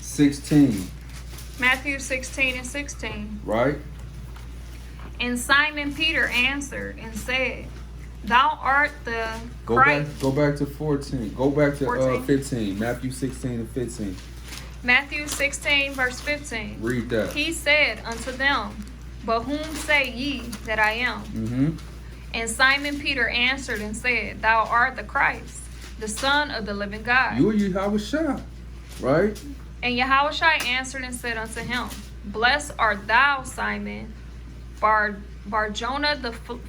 16. Matthew 16 and 16. Right? And Simon Peter answered and said, Thou art the Go Christ. back to 14. Go back to 14? 15. Matthew 16 and 15. Matthew 16 verse 15. Read that. He said unto them, But whom say ye that I am? Mm-hmm. And Simon Peter answered and said, Thou art the Christ, the Son of the living God. You are Yahushua. Right? And Yahushua answered and said unto him, Blessed art thou, Simon Bar-Jonah,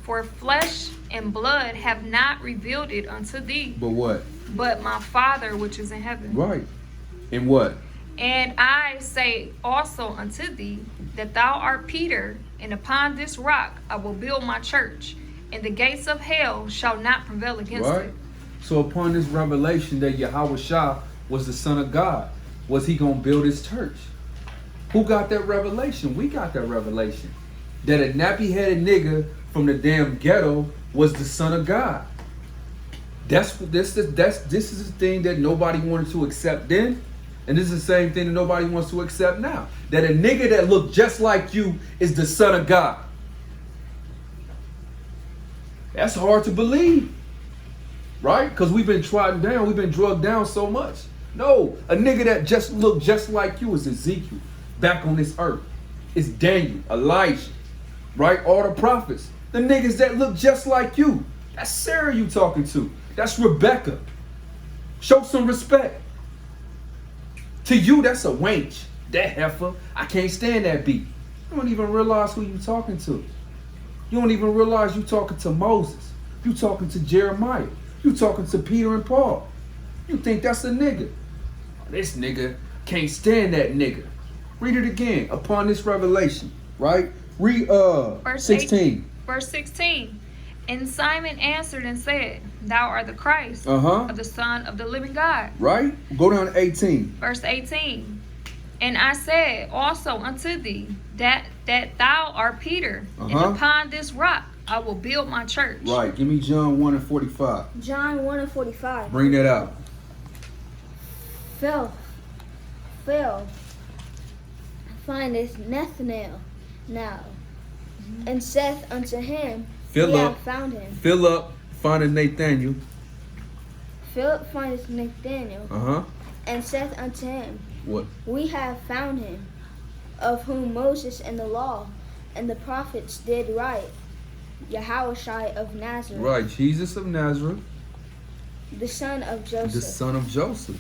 for flesh and blood have not revealed it unto thee, But what? but my Father which is in heaven. Right. And what? And I say also unto thee that thou art Peter, and upon this rock I will build my church, and the gates of hell shall not prevail against Right? it. So upon this revelation that Yahushua was the Son of God, was he going to build his church? Who got that revelation? We got that revelation. That a nappy-headed nigga from the damn ghetto was the Son of God. This is the thing that nobody wanted to accept then. And this is the same thing that nobody wants to accept now. That a nigga that looked just like you is the Son of God. That's hard to believe. Right? Because we've been trodden down. We've been drugged down so much. No, a nigga that just looked just like you is Ezekiel. Back on this earth. It's Daniel, Elijah. Right? All the prophets. The niggas that look just like you. That's Sarah you talking to. That's Rebecca. Show some respect. To you, that's a wench. That heifer. I can't stand that beat. You don't even realize who you talking to. You don't even realize you talking to Moses. You talking to Jeremiah. You talking to Peter and Paul. You think that's a nigga. This nigga can't stand that nigga. Read it again. Upon this revelation, right? Read Verse 16. Verse 16. And Simon answered and said, Thou art the Christ Uh-huh. of the Son of the living God. Right? Go down to 18. Verse 18. And I said also unto thee that thou art Peter, and upon this rock I will build my church. Right. Give me John 1 and 45. John 1 and 45. Bring that out. Phil, findeth Nathanael now, and saith unto him, We have found him. Philip findeth Nathanael. Philip findeth Nathanael, Uh-huh. and saith unto him, What? We have found him, of whom Moses and the law and the prophets did write, Yahushua of Nazareth, Right. Jesus of Nazareth. the son of Joseph. The son of Joseph.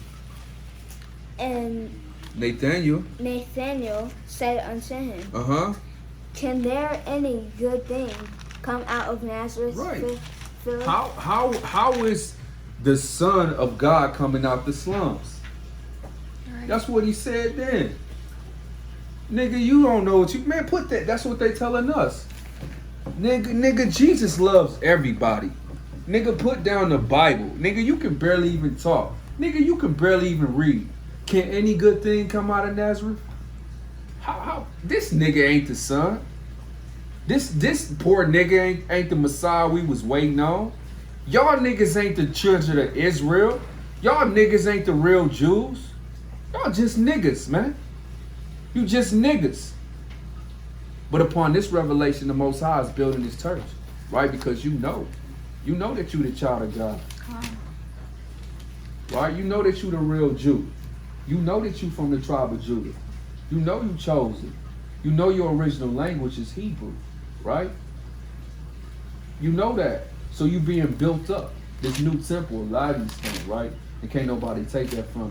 And Nathanael. Nathanael said unto him, Uh-huh. Can there any good thing come out of Nazareth? Right. Philip? How is the son of God coming out the slums? Right. That's what he said then. Nigga, you don't know what you man. Put that. That's what they telling us. Nigga, Jesus loves everybody. Nigga, put down the Bible. Nigga, you can barely even talk. Nigga, you can barely even read. Can any good thing come out of Nazareth? How this nigga ain't the son. This poor nigga ain't the Messiah we was waiting on. Y'all niggas ain't the children of Israel. Y'all niggas ain't the real Jews. Y'all just niggas, man. You just niggas. But upon this revelation, the Most High is building his church, right? Because you know that you the child of God, right? You know that you the real Jew. You know that you from the tribe of Judah. You know you chosen. You know your original language is Hebrew, right? You know that. So you being built up. This new temple, a lot of these things, right? And can't nobody take that from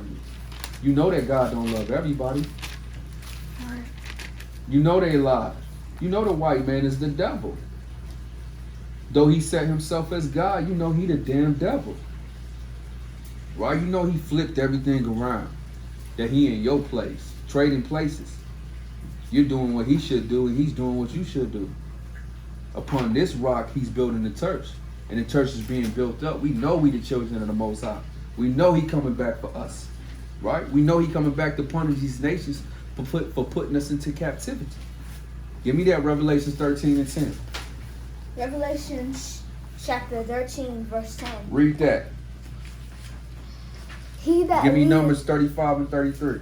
you. You know that God don't love everybody. Right. You know they lie. You know the white man is the devil. Though he set himself as God, you know he the damn devil. Right? You know he flipped everything around. That he in your place. Trading places. You're doing what he should do and he's doing what you should do. Upon this rock, he's building the church. And the church is being built up. We know we the children of the Most High. We know he coming back for us. Right? We know he coming back to punish these nations for putting us into captivity. Give me that Revelation 13 and 10. Revelation chapter 13, verse 10. Read that. He that Give me leadeth- Numbers 35 and 33.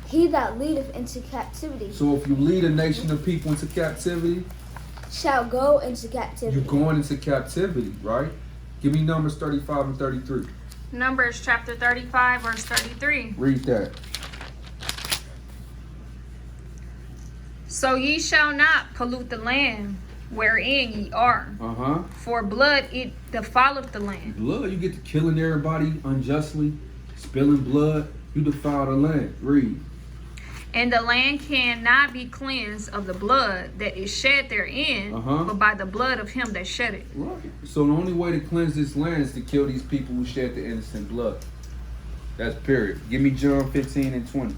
He that leadeth into captivity So if you lead a nation of people into captivity, shall go into captivity. you're going into captivity, right? Give me Numbers 35 and 33. Numbers chapter 35, verse 33. Read that. So ye shall not pollute the land wherein ye are, Uh-huh. for blood it defileth the land. Blood, you get to killing everybody unjustly, spilling blood, you defile the land. Read. And the land cannot be cleansed of the blood that is shed therein, Uh-huh. but by the blood of him that shed it. Right. So the only way to cleanse this land is to kill these people who shed the innocent blood. That's period. Give me John 15 and 20.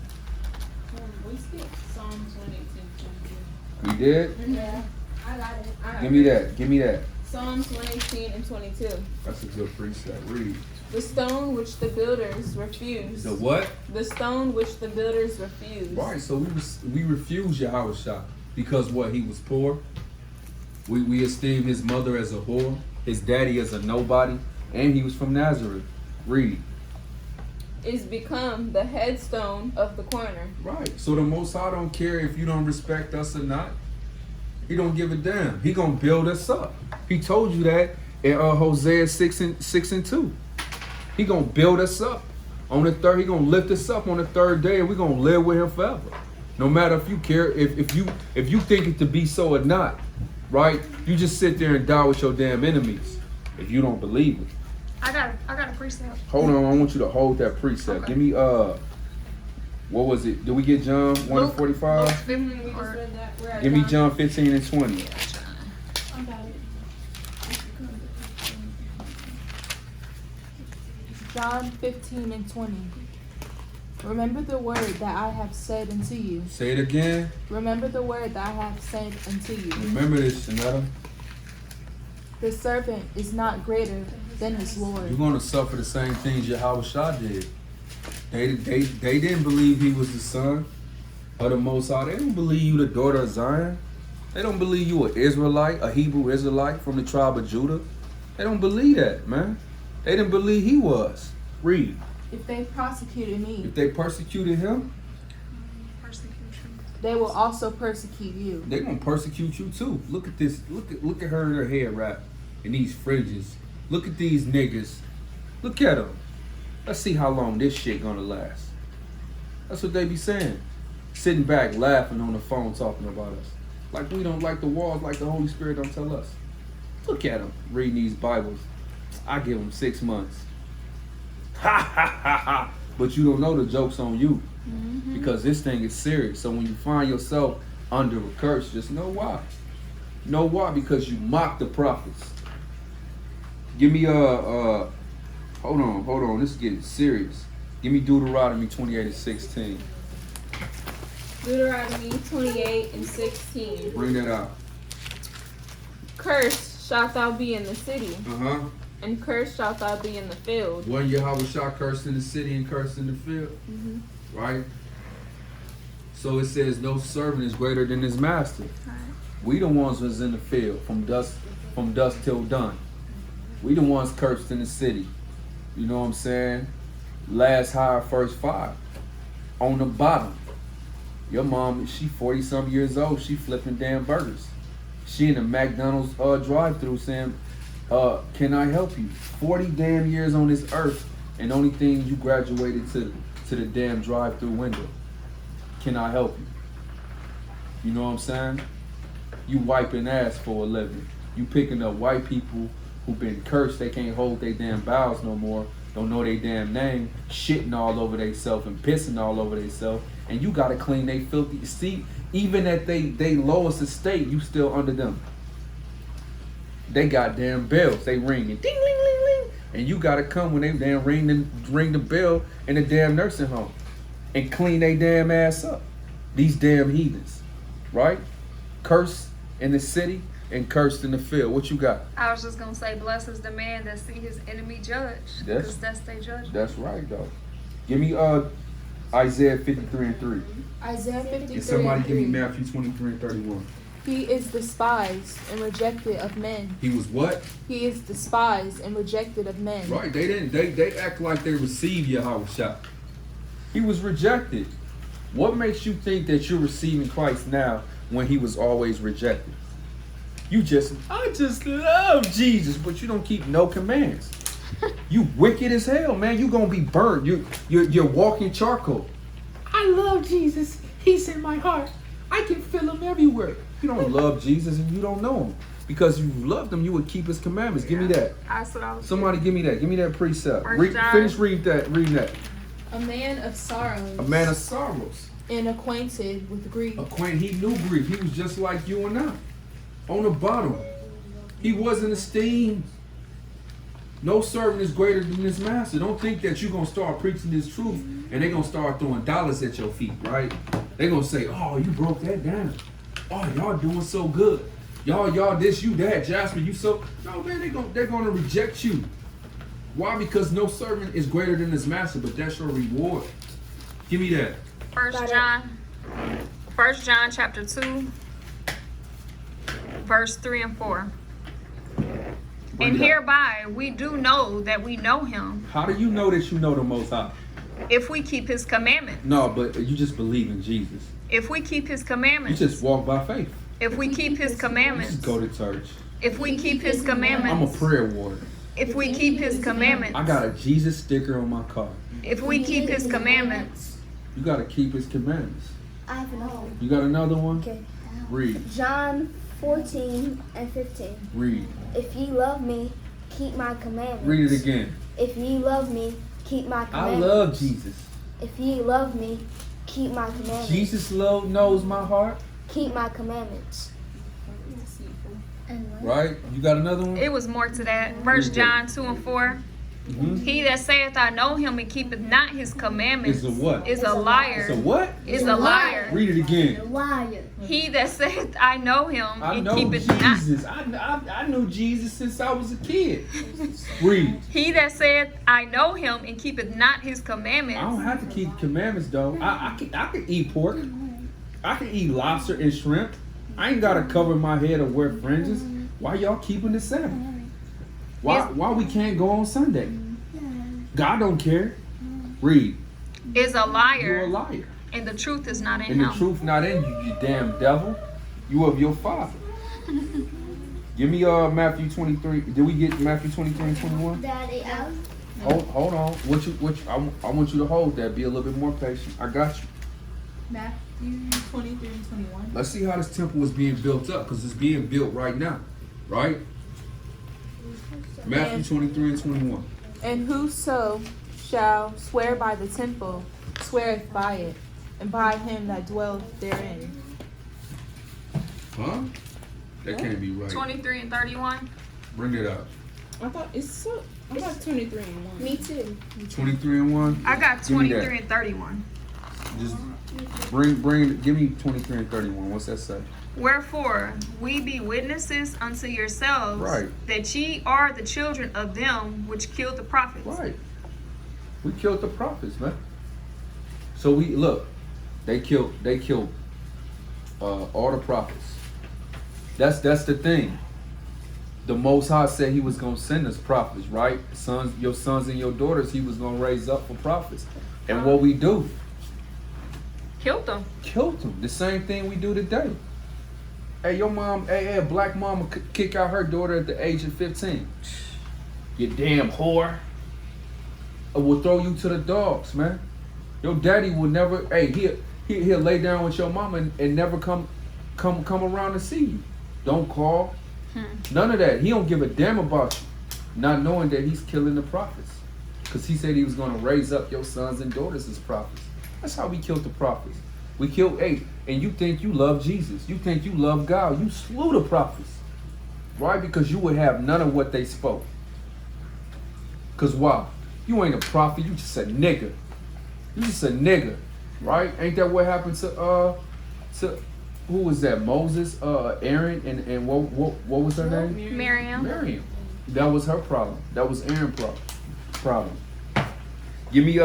We skipped Psalms 118 We did? Yeah, I got it. Give me that. Give me that. Psalms 118 and 22. That's a good precept. Read. The stone which the builders refused. The what? The stone which the builders refused. Right, so we refuse Yahushua because what, he was poor. We esteem his mother as a whore, his daddy as a nobody, and he was from Nazareth. Read. Is become the headstone of the corner. Right, so the Most High don't care if you don't respect us or not. He don't give a damn. He gonna build us up. He told you that in Hosea 6 and 2. He gonna build us up. On the third, he gonna lift us up on the third day, and we gonna live with him forever. No matter if you care, if you think it to be so or not, right? You just sit there and die with your damn enemies if you don't believe it. I got a precept. Hold on, I want you to hold that precept. Okay. Give me what was it? Did we get John 1 and 45? Luke 15 We just or read that. We're at Give me John. John 15 and 20. I'm back. John 15:20. Remember the word that I have said unto you. Say it again. Remember the word that I have said unto you. Remember this, Shanetta. The servant is not greater than his Lord. You're going to suffer the same things Yahweh Shah did. They didn't believe he was the son of the Most High. They don't believe you the daughter of Zion. They don't believe you an Israelite, a Hebrew Israelite from the tribe of Judah. They don't believe that, man. They didn't believe he was. Read. If they persecuted me, If they persecuted him, they will also persecute you. they gonna persecute you too. Look at this. Look at her in her hair wrap and these fringes. Look at these niggas. Look at them. Let's see how long this shit gonna last. That's what they be saying. Sitting back, laughing on the phone, talking about us. Like we don't like the walls, like the Holy Spirit don't tell us. Look at them reading these Bibles. I give them 6 months. Ha ha ha ha. But you don't know the joke's on you. Because this thing is serious. So when you find yourself under a curse, just know why. Know why? Because you mock the prophets. Give me hold on. This is getting serious. Give me Deuteronomy 28:16. Deuteronomy 28:16. Bring that out. Cursed shalt thou be in the city, Uh-huh. and cursed shalt thou be in the field. One Yahweh Shah cursed in the city and cursed in the field. Right? So it says no servant is greater than his master. We the ones was in the field from dusk till dawn. We the ones cursed in the city. You know what I'm saying? Last hire, first fire. On the bottom. Your mom, she 40-something years old. She flipping damn burgers. She in the McDonald's drive-thru saying, can I help you? 40 damn years on this earth, and only thing you graduated to the damn drive-thru window. Can I help you? You know what I'm saying? You wiping ass for a living. You picking up white people who been cursed. They can't hold their damn bowels no more. Don't know their damn name. Shitting all over themselves and pissing all over themselves. And you gotta clean they filthy. See, even at they lowest estate, you still under them. They got damn bells. They ringing. Ding, ling, ling, ling. And you gotta come when they damn ring the bell in the damn nursing home. And clean they damn ass up. These damn heathens. Right? Cursed in the city and cursed in the field. What you got? I was just gonna say, blessed is the man that see his enemy judge, because that's their judgment. That's right, though. Give me Isaiah 53:3. Isaiah 53:3. And somebody give me Matthew 23:31. He is despised and rejected of men. He was what? He is despised and rejected of men. Right. They act like they received Yahweh Shah. He was rejected. What makes you think that you're receiving Christ now when he was always rejected? I just love Jesus, but you don't keep no commands. You wicked as hell, man. You gonna be burnt. You're walking charcoal. I love Jesus. He's in my heart. I can feel him everywhere. You don't love Jesus and you don't know him. Because if you loved him, you would keep his commandments. Give me that. That's what I was Somebody give me that. Give me that precept. First John. Finish reading that. A man of sorrows. A man of sorrows. And acquainted with grief. He knew grief. He was just like you and I. On the bottom. He wasn't esteemed. No servant is greater than his master. Don't think that you're going to start preaching this truth and they're going to start throwing dollars at your feet, right? They're going to say, oh, you broke that down. Oh, y'all doing so good. Y'all this, you that. Jasper, you so... No, man, they're going to reject you. Why? Because no servant is greater than his master, but that's your reward. Give me that. 1 John chapter 2, verse 3 and 4. And hereby we do know that we know him, How do you know that you know the Most High? if we keep his commandments. No, but you just believe in Jesus. If we keep his You commandments. just walk by faith. If we keep his You commandments. just go to church. If we keep his I'm a commandments. prayer warrior. If we keep his commandments. I got a Jesus sticker on my car. If we keep his commandments. You got to keep his commandments. I have another one. You got another one? Okay. Read. John 14:15. Read. If ye love me, keep my commandments. Read it again. If ye love me, keep my I commandments. love Jesus. If ye love me, keep my commandments. Jesus knows my heart. Keep my commandments. Right? You got another one? It was more to that. 1 John 2 and 4. He that saith I know him and keepeth not his commandments Is a what? is a liar. It's a what? Is a liar. Read it again. Liar. He that saith I know him I and know keepeth not. Jesus. I knew Jesus since I was a kid. Read. He that saith I know him and keepeth not his commandments. I don't have to keep commandments though. I can eat pork. I can eat lobster and shrimp. I ain't gotta cover my head or wear fringes. Why y'all keeping the Sabbath? Why we can't go on Sunday? God don't care. Read. Is a liar. You're a liar. And the truth is not in And him. the truth not in you, you damn devil. You of your father. Give me Matthew 23. Did we get Matthew 23 and 21? Daddy, Hold on. I want you to hold that. Be a little bit more patient. I got you. Matthew 23 and 21. Let's see how this temple is being built up, because it's being built right now. Right? Matthew 23 and 21. And whoso shall swear by the temple sweareth by it, and by him that dwelleth therein. Huh? That can't be right. 23 and 31. Bring it up. I thought I got 23 and 1. Me too. 23 and 1. I got Give me that. 23 and 31. Just give me 23 and 31. What's that say? Wherefore, we be witnesses unto yourselves Right. that ye are the children of them which killed the prophets. Right. We killed the prophets, man. So we look, they killed all the prophets. That's the thing. The Most High said he was gonna send us prophets, right? Your sons and your daughters, he was gonna raise up for prophets. And what we do? Killed them. Killed them. The same thing we do today. Hey, your mom, a black mama kick out her daughter at the age of 15. You damn whore. Or will throw you to the dogs, man. Your daddy will never, he'll lay down with your mama and never come around to see you. Don't call. None of that. He don't give a damn about you. Not knowing that he's killing the prophets. Because he said he was going to raise up your sons and daughters as prophets. That's how we killed the prophets. We killed, and you think you love Jesus. You think you love God. You slew the prophets. Right? Because you would have none of what they spoke. Because why? You ain't a prophet. You just a nigga. You just a nigga. Right? Ain't that what happened to who was that? Moses, Aaron, and what was her name? Miriam. Miriam. That was her problem. That was Aaron's problem. Give me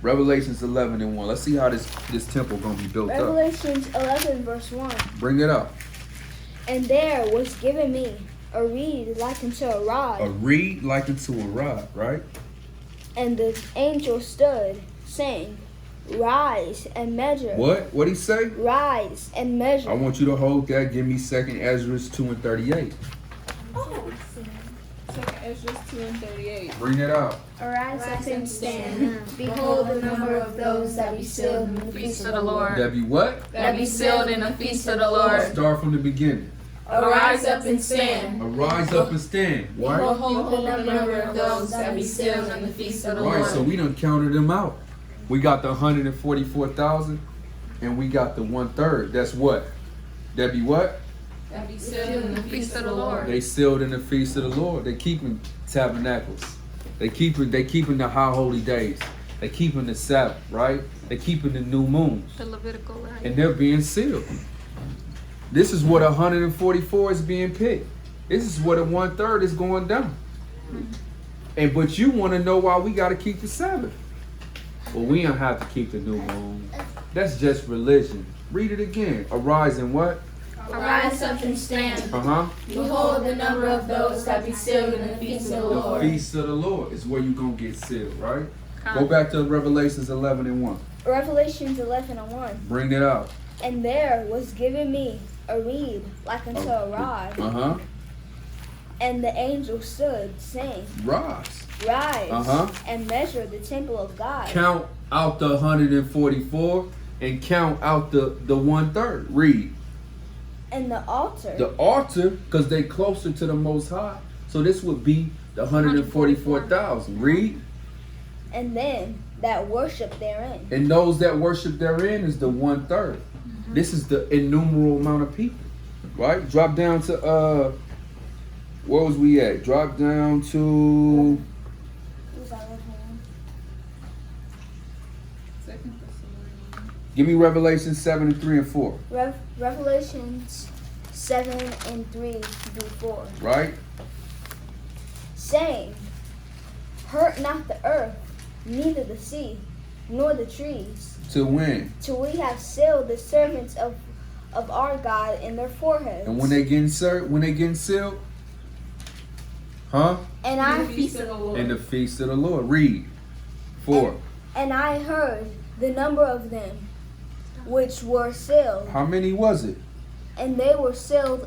Revelations 11 and 1. Let's see how this temple gonna be built up. Revelations 11 verse 1. Bring it up. And there was given me a reed like unto a rod. A reed like unto a rod, right? And the angel stood, saying, Rise and measure. What? What'd he say? Rise and measure. I want you to hold that. Give me 2nd Ezra 2 and 38. Second Ezra 2 and 38. Bring it out. Arise up and stand. Behold the number of those that be sealed in the Feast of the Lord. That be what? That be sealed in the feast of the Lord. Start from the beginning. Arise up and stand. Arise up and stand. Right? Behold the number of those that be sealed in the feast of the Right, Lord. so we done counted them out. We got the 144,000 and we got the 1/3. That's what? That be what? That be sealed in the feast of the Lord. They sealed in the feast of the Lord. They keeping tabernacles. They keeping the high holy days. They keeping the Sabbath, right? They keeping the new moons. The Levitical, right? And they're being sealed. This is what 144 is being picked. This is what a 1/3 is going down. But you want to know why we got to keep the Sabbath? Well, we don't have to keep the new moon. That's just religion. Read it again. Arise and what? Arise up and stand. Behold the number of those that be sealed in the feast of the The Lord. feast of the Lord is where you're going to get sealed, right? Go back to Revelations 11 and 1. Revelations 11 and 1. Bring it out. And there was given me a reed like unto a rod. And the angel stood, saying, Rise. Rise and measure the temple of God. Count out the 144 and count out the 1/3. Read. And the altar. The altar, because they closer to the Most High. So this would be the 144,000. Read. And them that worship therein. And those that worship therein is the 1/3. This is the innumerable amount of people. Right? Drop down to where was we at? Drop down to Give me Revelation 7 and 3 and 4. Revelations 7 and 3 through 4. Right? Saying, hurt not the earth, neither the sea, nor the trees, To when? till we have sealed the servants of our God in their foreheads. And when they getting sealed? Huh? And I Feast of the Lord. In the feast of the Lord. Read. 4. and I heard the number of them which were sealed, How many was it? and they were sealed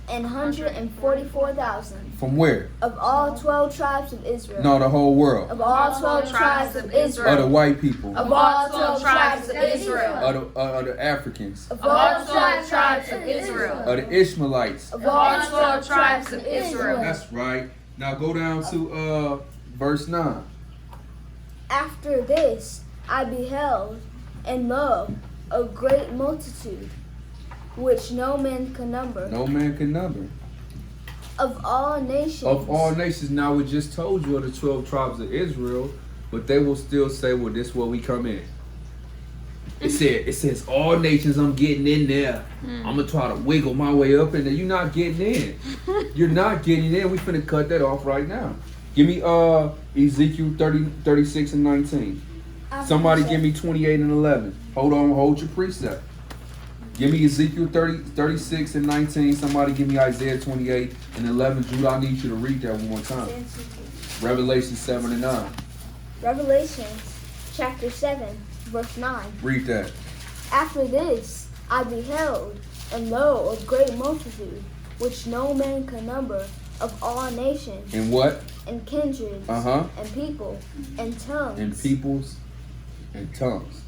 144,000 From where? of all 12 tribes of Israel. No, the whole world. Of all 12 tribes of Of the Israel. white people. Of all 12 tribes of Israel. Of the Africans. Of all 12 tribes of Israel. Of the Ishmaelites. Of all 12 tribes of Israel. That's right. Now go down to verse 9. After this I beheld, and lo, a great multitude, which no man can number, No man can number. of all nations. Of all nations. Now we just told you of the 12 tribes of Israel, but they will still say, well, this is where we come in. It says all nations. I'm getting in there. I'm gonna try to wiggle my way up in there. You're not getting in. You're not getting in. We finna cut that off right now. Give me Ezekiel 36 and 19. Somebody give me 28 and 11. Hold your precept. Give me Ezekiel 36 and 19. Somebody give me Isaiah 28 and 11. Jude, I need you to read that one more time. Revelation 7 and 9. Revelation chapter 7, verse 9. Read that. After this I beheld, and lo, a great multitude, which no man can number, of all nations, And what? and kindreds, Uh-huh. and people, and tongues. And peoples and tongues.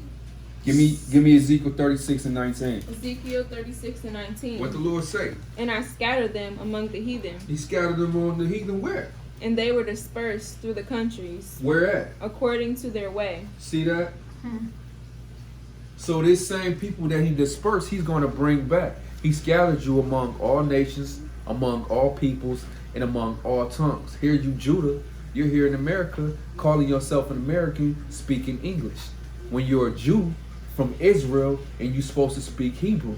Give me Ezekiel 36 and 19. Ezekiel 36 and 19. What the Lord say? And I scattered them among the heathen, He scattered them on the heathen where? and they were dispersed through the countries, Where at? according to their way. See that? So this same people that he dispersed, he's going to bring back. He scattered you among all nations, among all peoples, and among all tongues. Here you Judah, you're here in America, calling yourself an American, speaking English. When you're a Jew from Israel and you're supposed to speak Hebrew.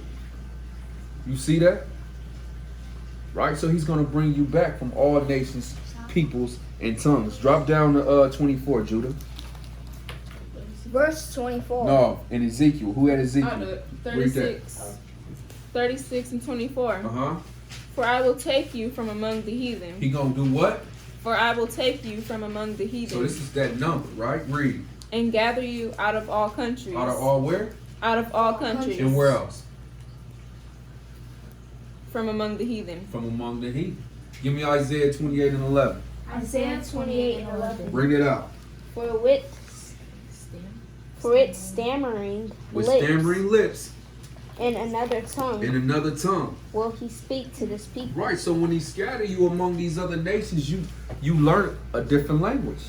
You see that? Right? So he's going to bring you back from all nations, peoples, and tongues. Drop down to 24, Judah. Verse 24. No, in Ezekiel. Who had I'll do Ezekiel? it. Read that. 36 and 24. Uh-huh. For I will take you from among the heathen. He gonna do what? For I will take you from among the So heathen, this is that number, right? Read. and gather you out of all countries. Out of all where? Out of all countries. And where else? From among the heathen. From among the heathen. Give me Isaiah 28 and 11. Isaiah 28 and 11. Bring it out. For its stammering With lips stammering lips and another tongue and another tongue. will he speak to this people. Right, so when he scatter you among these other nations, you learn a different language.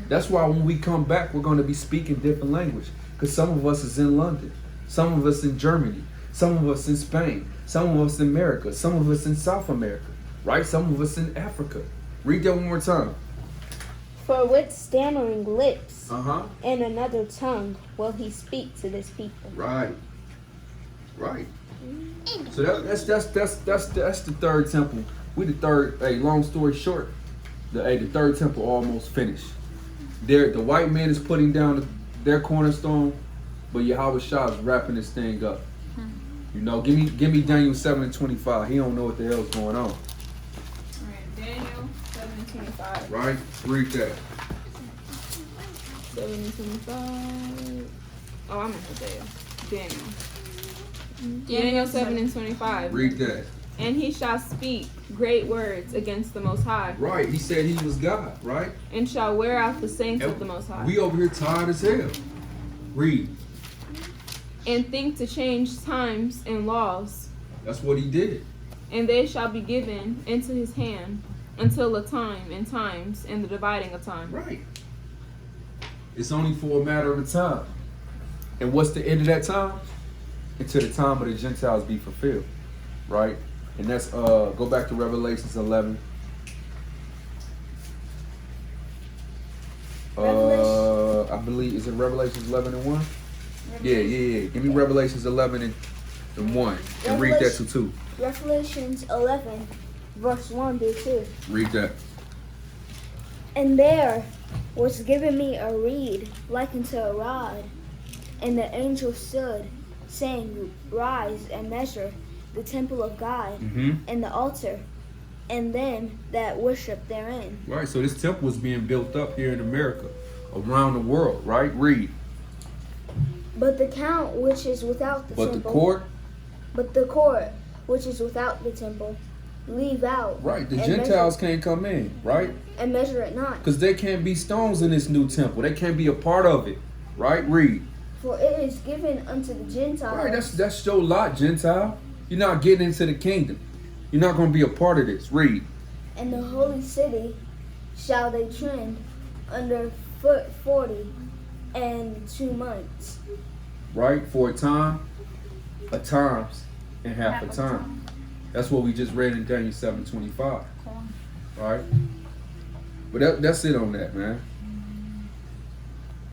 That's why when we come back, we're going to be speaking different language. Because some of us is in London. Some of us in Germany. Some of us in Spain. Some of us in America. Some of us in South America. Right? Some of us in Africa. Read that one more time. For with stammering lips Uh-huh. and another tongue will he speak to this people. Right. Right. So that's the third temple. We the third. Hey, long story short, the third temple almost finished. The white man is putting down their cornerstone, but Yahweh Shah is wrapping this thing up. You know, give me Daniel 7 and 25. He don't know what the hell's going on. All right, Daniel 7 and 25. Right? Read that. 7 and 25. Oh, I'm in Hosea. Daniel. Daniel 7 and 25. Read that. And he shall speak great words against the Most High, Right. He said he was God. Right. and shall wear out the saints of the Most High, We over here tired as hell. Read. and think to change times and laws, That's what he did. and they shall be given into his hand until a time and times and the dividing of time. Right. It's only for a matter of time. And what's the end of that time? Until the time of the Gentiles be fulfilled. Right? And that's go back to Revelations 11. I believe is it Revelations 11 and 1? Yeah. Give me Revelations 11 and 1. And read that to 2. Revelations 11, verse 1 through 2. Read that. And there was given me a reed like unto a rod, and the angel stood, saying, Rise and measure the temple of God, and the altar, and them that worship therein. Right, so this temple is being built up here in America, around the world, right? Read. But the count which is without the But temple. But the court, which is without the temple, leave out. right, the and Gentiles can't come in, right? and measure it not. Because there can't be stones in this new temple. They can't be a part of it, right? Read. For it is given unto the Gentiles. Right, that's your lot, Gentile. You're not getting into the kingdom. You're not going to be a part of this. Read. And the holy city shall they trend under foot 40 months. Right? For a time, a times, and half a time. That's what we just read in Daniel 7:25. Right? But that's it on that, man.